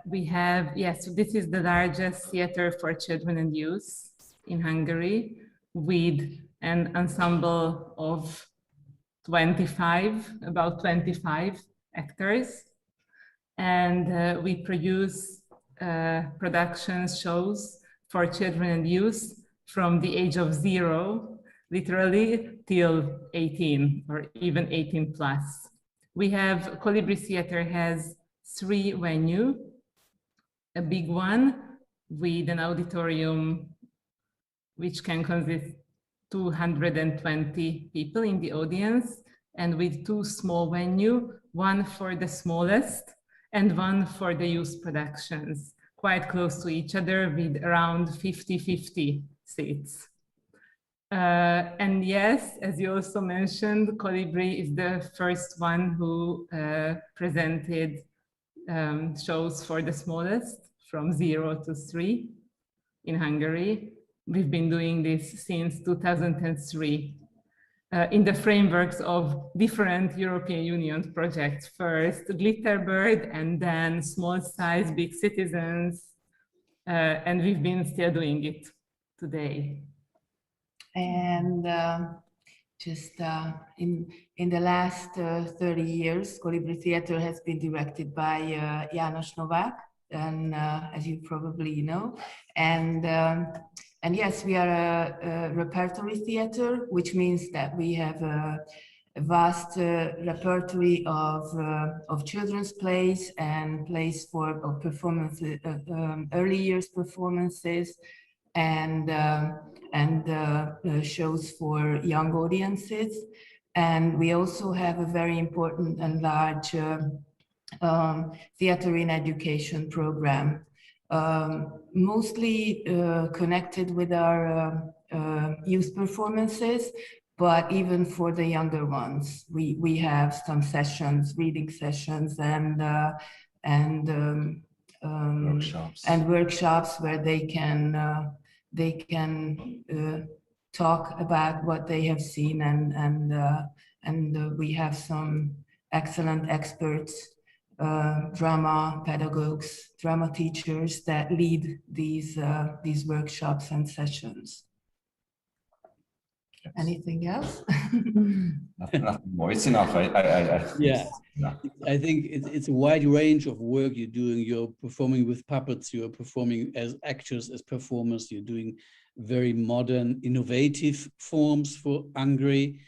we have, yes, so this is the largest theater for children and youth in Hungary, with an ensemble of about 25 actors. And we produce productions, shows for children and youth from the age of 0, literally, till 18 or even 18 plus. We have, Colibri Theater has 3 venues, a big one with an auditorium which can consist 220 people in the audience, and with 2 small venues, one for the smallest and one for the youth productions, quite close to each other with around 50-50 seats. And yes, as you also mentioned, Colibri is the first one who presented shows for the smallest from 0 to 3 in Hungary. We've been doing this since 2003 in the frameworks of different European Union projects. First, Glitterbird, and then Small Size, Big Citizens. And we've been still doing it today. And just in the last 30 years, Colibri Theater has been directed by János Novák, and as you probably know. And yes, we are a repertory theater, which means that we have a vast repertory of children's plays and plays for performances, early years performances, and shows for young audiences. And we also have a very important and large theater in education program, mostly connected with our youth performances, but even for the younger ones, we have some sessions, reading sessions, and workshops where they can talk about what they have seen, and we have some excellent experts, drama pedagogues, drama teachers that lead these workshops and sessions. Yes. Anything else? Nothing more. It's enough. Yeah, I think it's a wide range of work you're doing. You're performing with puppets. You're performing as actors, as performers. You're doing very modern, innovative forms for Hungary.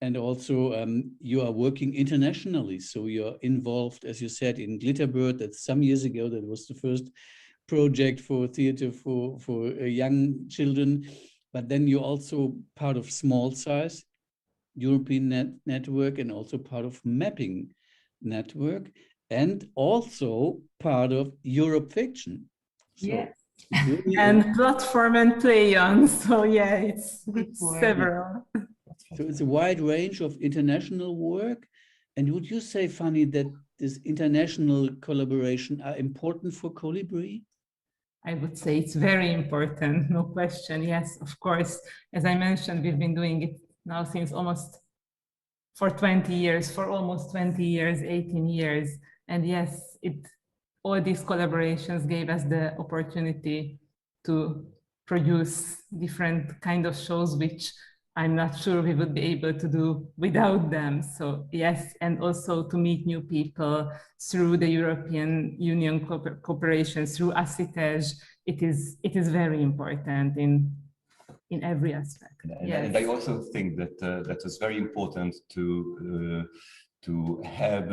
And also you are working internationally. So you're involved, as you said, in Glitterbird. That's some years ago. That was the first project for theater for young children. But then you're also part of Small Size European network, and also part of Mapping network, and also part of Europe Fiction. So yes. Really and Platform and Play on. So yeah, it's several. So it's a wide range of international work. And would you say, Fanny, that this international collaboration are important for Colibri? I would say it's very important, no question. Yes, of course. As I mentioned, we've been doing it now since almost 20 years, 18 years. And yes, all these collaborations gave us the opportunity to produce different kind of shows, which I'm not sure we would be able to do without them. So yes, and also to meet new people through the European Union cooperation, through ACITEJ, it is very important in every aspect. Yes. And I also think that that was very important to have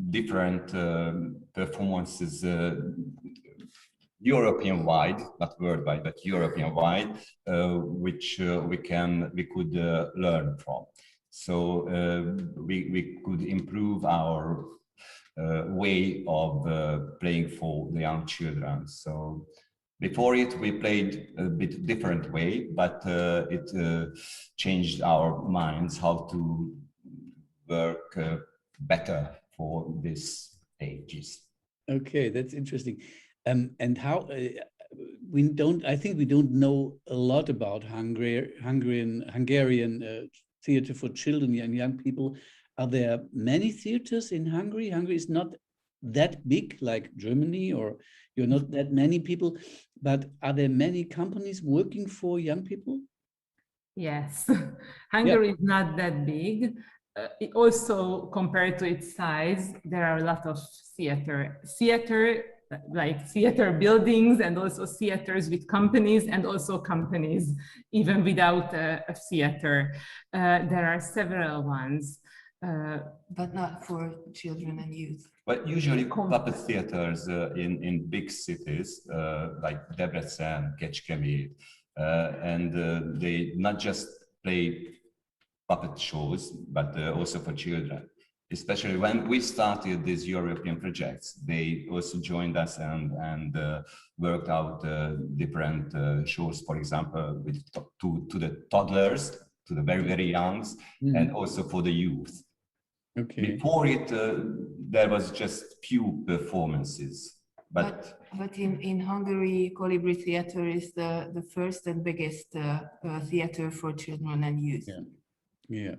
different performances, European-wide, not worldwide, but European-wide, which we could learn from. So we could improve our way of playing for the young children. So before it, we played a bit different way, but it changed our minds how to work better for these ages. Okay, that's interesting. And how I think we don't know a lot about Hungarian theater for children and young people. Are there many theaters in Hungary? Hungary is not that big like Germany, or you're not that many people, but are there many companies working for young people? Yes, Hungary is not that big. Also, compared to its size, there are a lot of theater buildings, and also theaters with companies, and also companies even without a theater. There are several ones. But not for children and youth. But usually puppet theaters in big cities like Debrecen, Kecskemét, and they not just play puppet shows, but also for children. Especially when we started these European projects, they also joined us and worked out different shows, for example, with to the toddlers, to the very, very youngs, and also for the youth. Okay. Before it, there was just few performances. But in Hungary, Kolibri Theater is the first and biggest theater for children and youth. Yeah,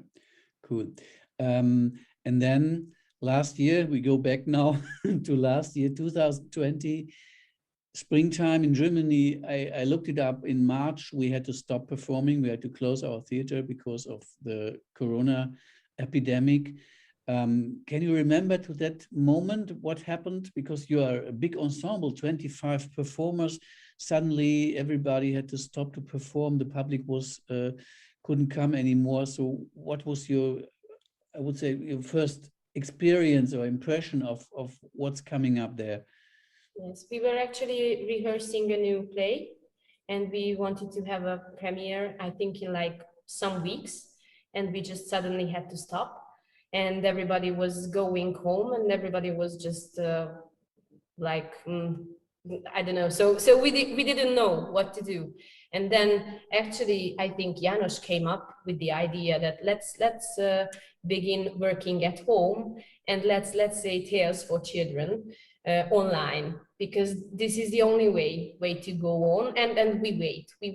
cool. And then last year, we go back now to last year, 2020, springtime in Germany. I looked it up. In March, we had to stop performing. We had to close our theater because of the corona epidemic. Can you remember to that moment what happened? Because you are a big ensemble, 25 performers. Suddenly, everybody had to stop to perform. The public was couldn't come anymore. So, what was your, I would say, your first experience or impression of what's coming up there? Yes, we were actually rehearsing a new play, and we wanted to have a premiere, I think, in like some weeks, and we just suddenly had to stop. And everybody was going home, and everybody was just I don't know. So we didn't know what to do. And then actually, I think János came up with the idea that let's begin working at home, and let's say tales for children online, because this is the only way to go on. And we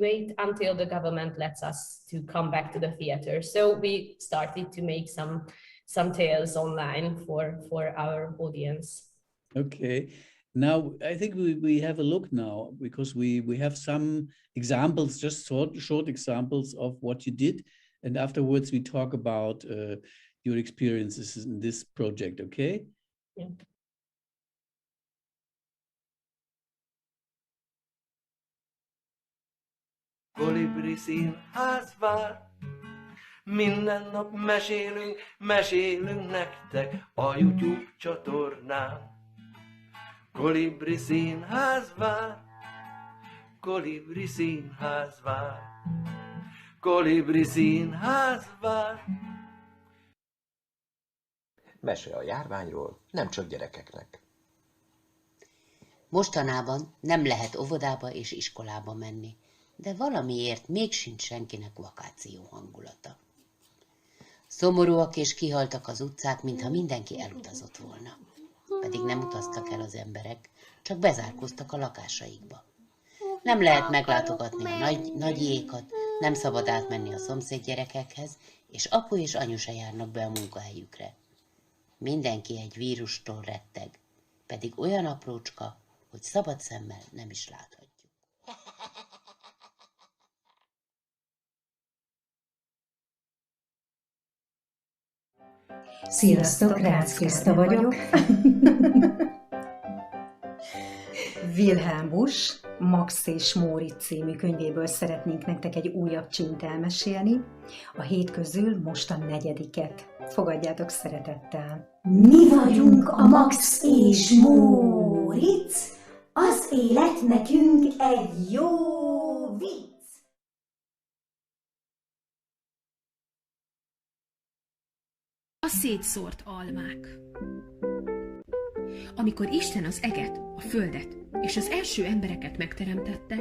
wait until the government lets us to come back to the theater. So we started to make some tales online for our audience. Okay. Now, I think we have a look now, because we have some examples, just short examples of what you did. And afterwards, we talk about your experiences in this project, okay? Yeah. Kolibri színház vár, minden nap mesélünk nektek a YouTube csatornán. Kolibri színház vár, Kolibri színház vár, Kolibri színház vár. Mese a járványról, nem csak gyerekeknek. Mostanában nem lehet óvodába és iskolába menni, de valamiért még sincs senkinek vakáció hangulata. Szomorúak és kihaltak az utcák, mintha mindenki elutazott volna. Pedig nem utaztak el az emberek, csak bezárkóztak a lakásaikba. Nem lehet meglátogatni a nagyjékat, nem szabad átmenni a szomszéd gyerekekhez, és apu és anyu se járnak be a munkahelyükre. Mindenki egy vírustól retteg, pedig olyan aprócska, hogy szabad szemmel nem is láthatjuk. Sziasztok, Rácz Kriszta vagyok. Wilhelm Busch, Max és Móricz című könyvéből szeretnénk nektek egy újabb csínt elmesélni. A 7 közül most a 4. Fogadjátok szeretettel. Mi vagyunk a Max és Móricz, az élet nekünk egy jó vicc. A szétszórt almák. Amikor Isten az eget, a földet és az első embereket megteremtette,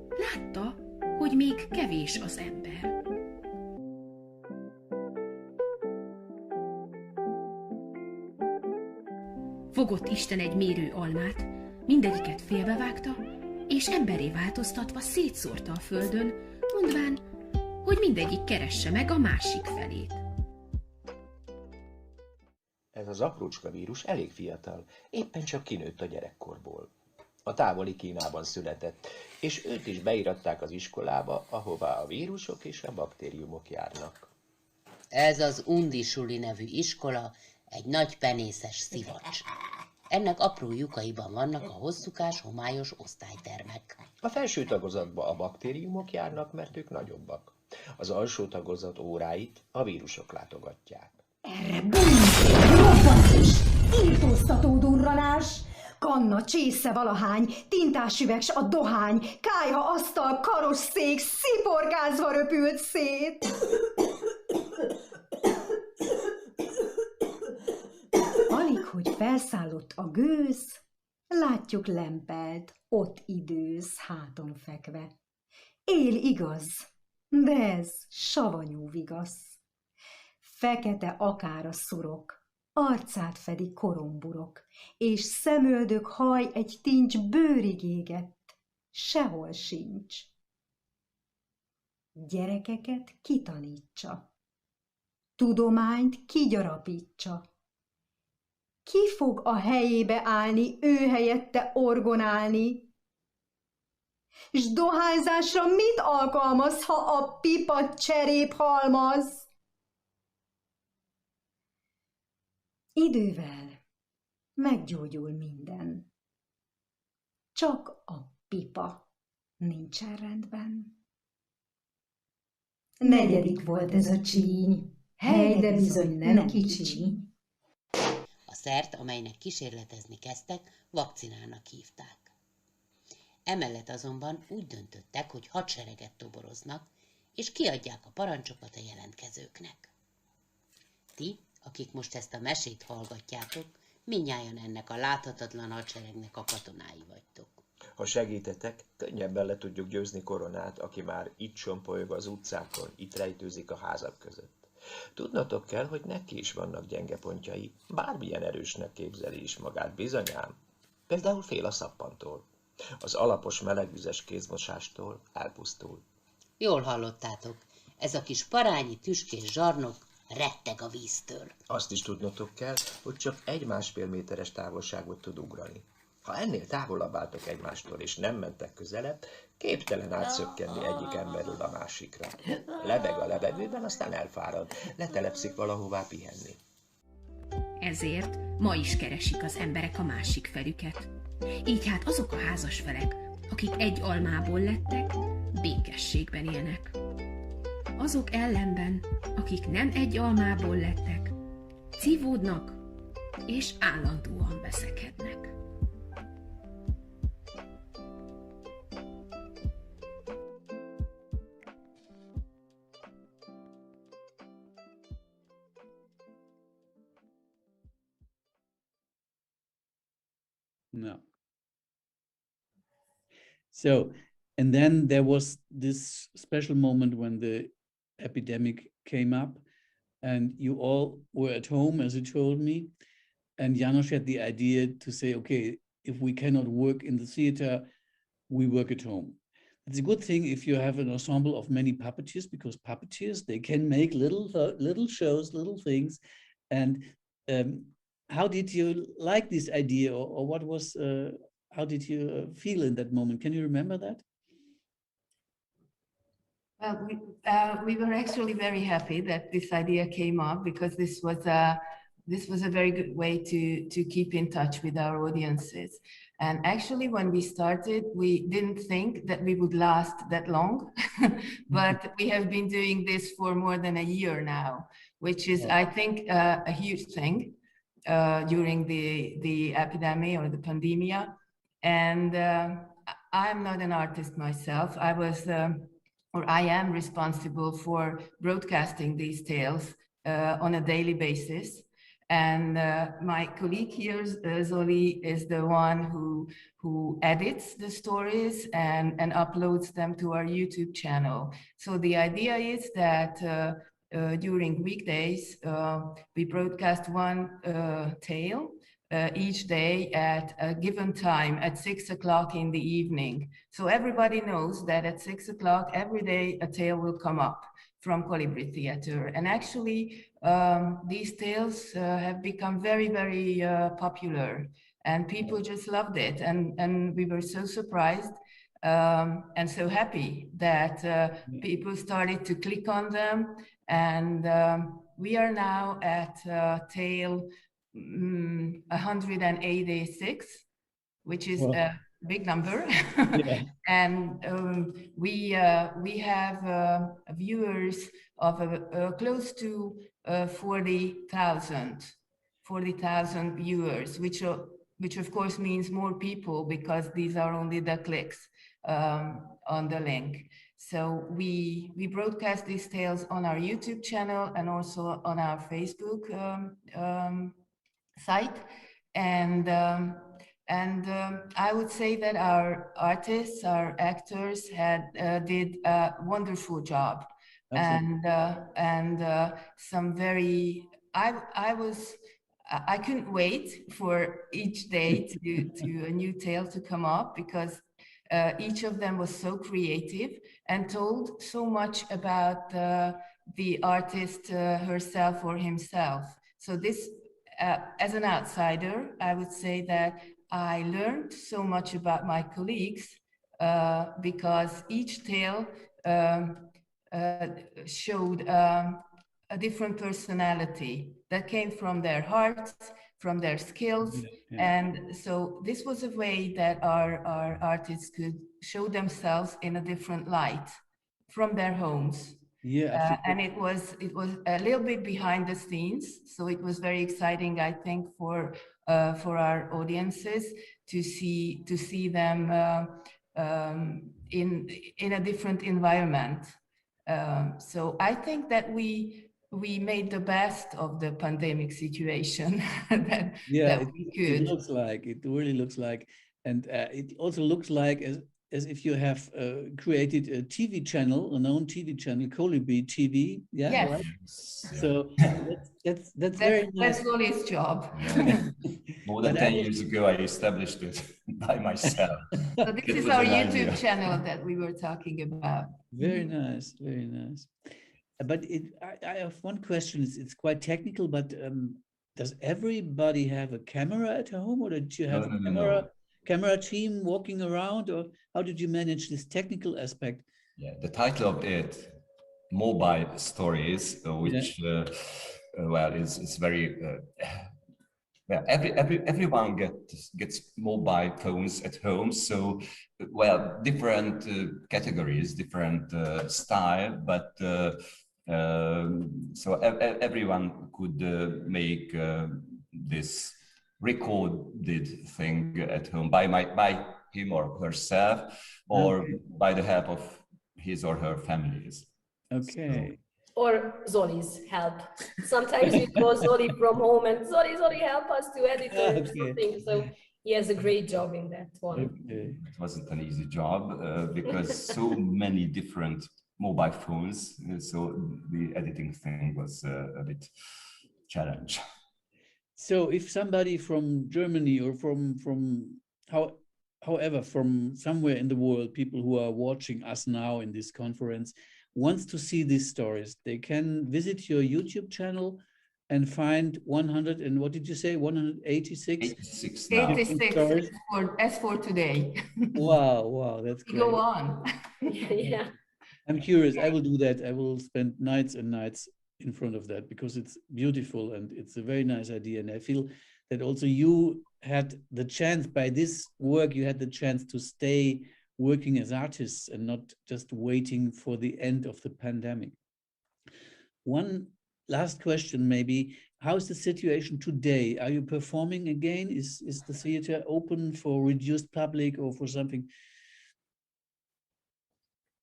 látta, hogy még kevés az ember. Fogott Isten egy mérő almát, mindegyiket félbevágta, és emberré változtatva szétszórta a földön, mondván, hogy mindegyik keresse meg a másik felét. Ez az aprócska vírus elég fiatal, éppen csak kinőtt a gyerekkorból. A távoli Kínában született, és őt is beiratták az iskolába, ahová a vírusok és a baktériumok járnak. Ez az Undisuli nevű iskola egy nagy penészes szivacs. Ennek apró lyukaiban vannak a hosszúkás, homályos osztálytermek. A felső tagozatba a baktériumok járnak, mert ők nagyobbak. Az alsó tagozat óráit a vírusok látogatják. Erre bum! Robbanás! Írtóztató durranás! Kanna, csésze valahány, tintásüveg s a dohány, kályha, asztal, karosszék, sziporkázva röpült szét! Alig, hogy felszállott a gőz, látjuk lempelt, ott időz, háton fekve. Él igaz, de ez savanyú vigasz. Fekete akára szurok, arcát fedi koromburok, és szemöldök haj egy tincs bőrig égett, sehol sincs. Gyerekeket kitanítsa, tudományt kigyarapítsa. Ki fog a helyébe állni, ő helyette orgonálni? S dohányzásra mit alkalmaz, ha a pipa cserép halmaz? Idővel meggyógyul minden. Csak a pipa nincsen rendben. 4. volt ez a csíny, hely, de bizony nem kicsi. A szert, amelynek kísérletezni kezdtek, vakcinának hívták. Emellett azonban úgy döntöttek, hogy hadsereget toboroznak, és kiadják a parancsokat a jelentkezőknek. Ti, akik most ezt a mesét hallgatjátok, mindnyájan ennek a láthatatlan hadseregnek a katonái vagytok. Ha segítetek, könnyebben le tudjuk győzni Koronát, aki már itt sompolyog az utcákon, itt rejtőzik a házak között. Tudnatok kell, hogy neki is vannak gyenge pontjai, bármilyen erősnek képzeli is magát, bizonyám. Például fél a szappantól. Az alapos melegvizes kézmosástól elpusztul. Jól hallottátok, ez a kis parányi tüskés zsarnok retteg a víztől. Azt is tudnotok kell, hogy csak 1 másfél méteres távolságot tud ugrani. Ha ennél távolabb álltok egymástól és nem mentek közelebb, képtelen átszökkenni egyik emberről a másikra. Lebeg a levegőben, aztán elfárad, letelepszik valahová pihenni. Ezért ma is keresik az emberek a másik felüket. Így hát azok a házasfelek, akik egy almából lettek, békességben élnek. Azok ellenben, akik nem egy almából lettek, szívódnak és állandóan veszekednek. No. So, and then there was this special moment when the epidemic came up and you all were at home, as you told me, and János had the idea to say, okay, if we cannot work in the theater, we work at home. It's a good thing if you have an ensemble of many puppeteers, because puppeteers, they can make little shows, little things. And how did you like this idea, or what was, how did you feel in that moment? Can you remember that? Well, we were actually very happy that this idea came up, because this was a very good way to keep in touch with our audiences. And actually, when we started, we didn't think that we would last that long, but we have been doing this for more than a year now, which is, I think, a huge thing during the epidemic or the pandemia. And I'm not an artist myself. I am responsible for broadcasting these tales on a daily basis. And my colleague here, Zoli, is the one who edits the stories and uploads them to our YouTube channel. So the idea is that during weekdays, we broadcast one tale each day at a given time at 6 o'clock in the evening. So everybody knows that at 6 o'clock every day a tale will come up from Colibri Theater. And actually, these tales have become very, very popular. and people just loved it, and we were so surprised and so happy that people started to click on them, and we are now at tale 186, which is a big number. And we have viewers of close to 40,000 viewers, which of course means more people, because these are only the clicks on the link. So we broadcast these tales on our YouTube channel and also on our Facebook site, and I would say that our artists, our actors did a wonderful job. Absolutely. And some very, I couldn't wait for each day to a new tale to come up, because each of them was so creative and told so much about the artist herself or himself. So this, as an outsider, I would say that I learned so much about my colleagues because each tale showed a different personality that came from their hearts, from their skills. And so this was a way that our artists could show themselves in a different light from their homes. And it was a little bit behind the scenes, so it was very exciting, I think, for our audiences to see them in a different environment. So I think that we made the best of the pandemic situation that we could. It really looks like, and it also looks like as if you have created a TV channel, a known TV channel, Colibri TV. Yeah, yes. Right? So that's very nice. That's Loli's job. More than 10 years ago, I established it by myself. So this is our YouTube channel that we were talking about. Very nice, very nice. But I have one question. It's quite technical, but does everybody have a camera at home, or did you have a camera team walking around, or how did you manage this technical aspect? Yeah, the title of it, Mobile Stories, which well, is very well, everyone gets mobile phones at home, so well, different categories, different style, but so everyone could make this recorded thing at home by him or herself, or by the help of his or her families. Okay. Or Zoli's help. Sometimes we call Zoli from home and Zoli help us to edit or something. So he has a great job in that one. Okay. It wasn't an easy job because so many different mobile phones. So the editing thing was a bit challenge. So if somebody from Germany or however, from somewhere in the world, people who are watching us now in this conference, wants to see these stories, they can visit your YouTube channel and find 100 and what did you say, 186? 86 as for today. Wow, that's great. Go on. Yeah. I'm curious. I will do that. I will spend nights and nights in front of that because it's beautiful and it's a very nice idea. And I feel that also you had the chance, by this work, you had the chance to stay working as artists and not just waiting for the end of the pandemic. One last question, maybe. How is the situation today? Are you performing again? Is the theater open for reduced public or for something?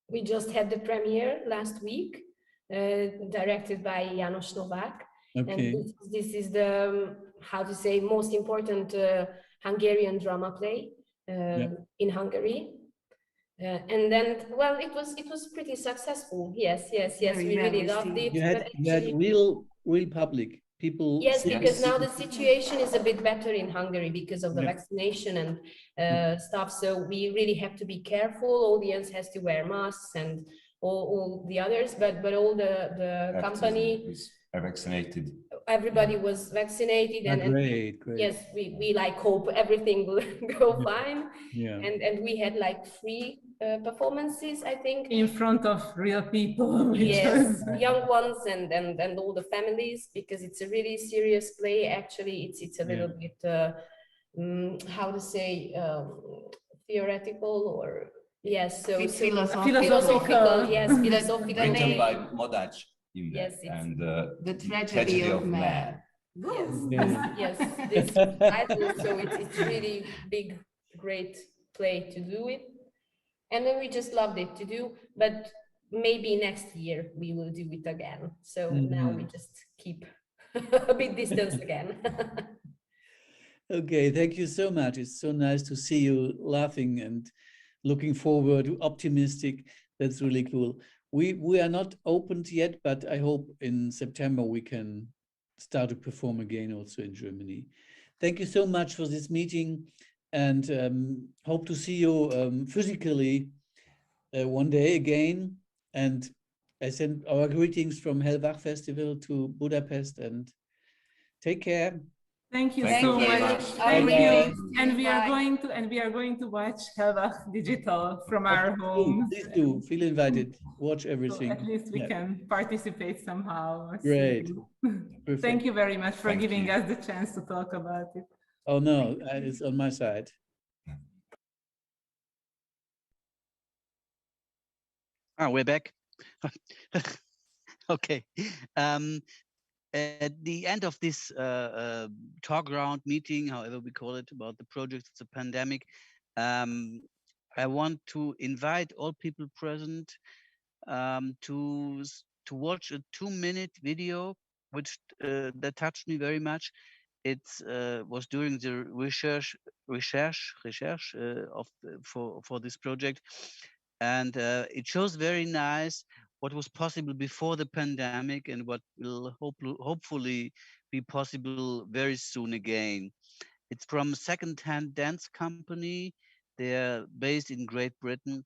We just had the premiere last week, directed by János Novák. Okay. And this is the, how to say, most important Hungarian drama play in Hungary. And then, well, it was pretty successful. Yes. We really loved it. You had real public people. Yes, because now the situation is a bit better in Hungary because of the vaccination and stuff. So we really have to be careful. Audience has to wear masks and all the others, but all the company are vaccinated. everybody was vaccinated, and great. Yes, we like hope everything will go fine. Yeah. And we had like 3 performances, I think, in front of real people. Yes, young ones and all the families, because it's a really serious play. Actually, it's a little bit how to say, theoretical, or yes, so philosophical. Yes, philosophical. Written by Modach. Yes, and the tragedy of man. Yes, this title. So it's really big, great play to do it, and then we just loved it to do. But maybe next year we will do it again. So now we just keep a bit distance again. Okay, thank you so much. It's so nice to see you laughing and looking forward, optimistic. That's really cool. We are not opened yet, but I hope in September we can start to perform again also in Germany. Thank you so much for this meeting, and hope to see you physically one day again. And I send our greetings from Hellwach Festival to Budapest, and take care. Thank you so much. Thank you. And we are going to watch Hellwach digital from our home. Please do. Feel invited. Watch everything. So at least we can participate somehow. Great. Thank you very much for giving us the chance to talk about it. Oh no, it's on my side. We're back. Okay. At the end of this talk round meeting, however we call it, about the projects of the pandemic, I want to invite all people present to watch a 2-minute video, which that touched me very much. It was during the research for this project, and it shows very nice what was possible before the pandemic and what will hopefully be possible very soon again. It's from a second-hand dance company. They're based in Great Britain,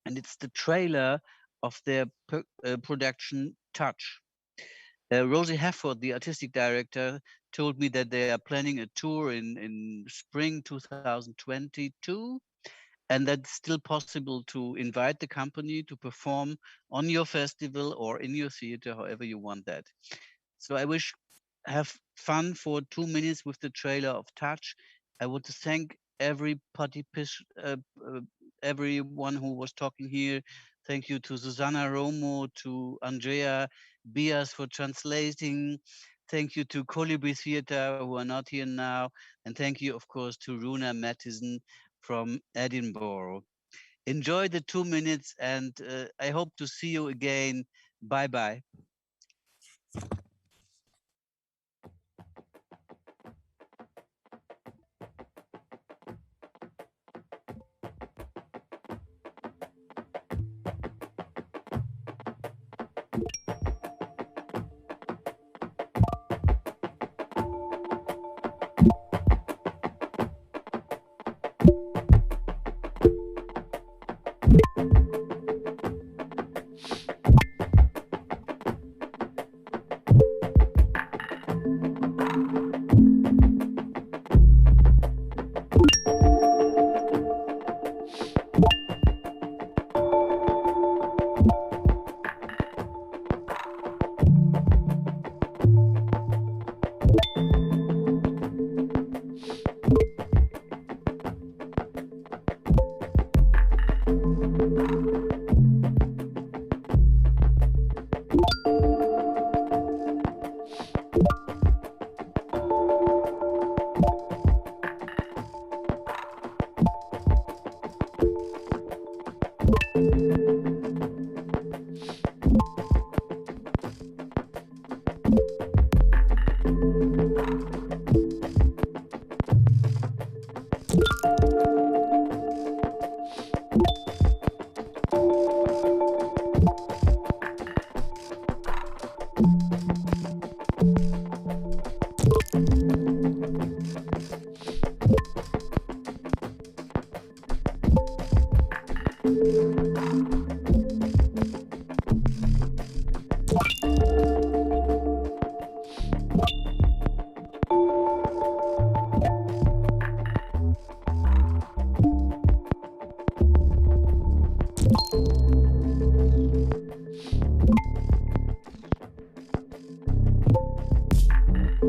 and it's the trailer of their production Touch. Rosie Hefford, the artistic director, told me that they are planning a tour in spring 2022. And that's still possible to invite the company to perform on your festival or in your theater, however you want that. So I wish have fun for 2 minutes with the trailer of Touch. I want to thank everyone who was talking here. Thank you to Susanna Romo, to Andrea Bias for translating. Thank you to Colibri Theatre, who are not here now. And thank you, of course, to Runa Mattison from Edinburgh. Enjoy the 2 minutes, and I hope to see you again. Bye-bye.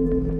you.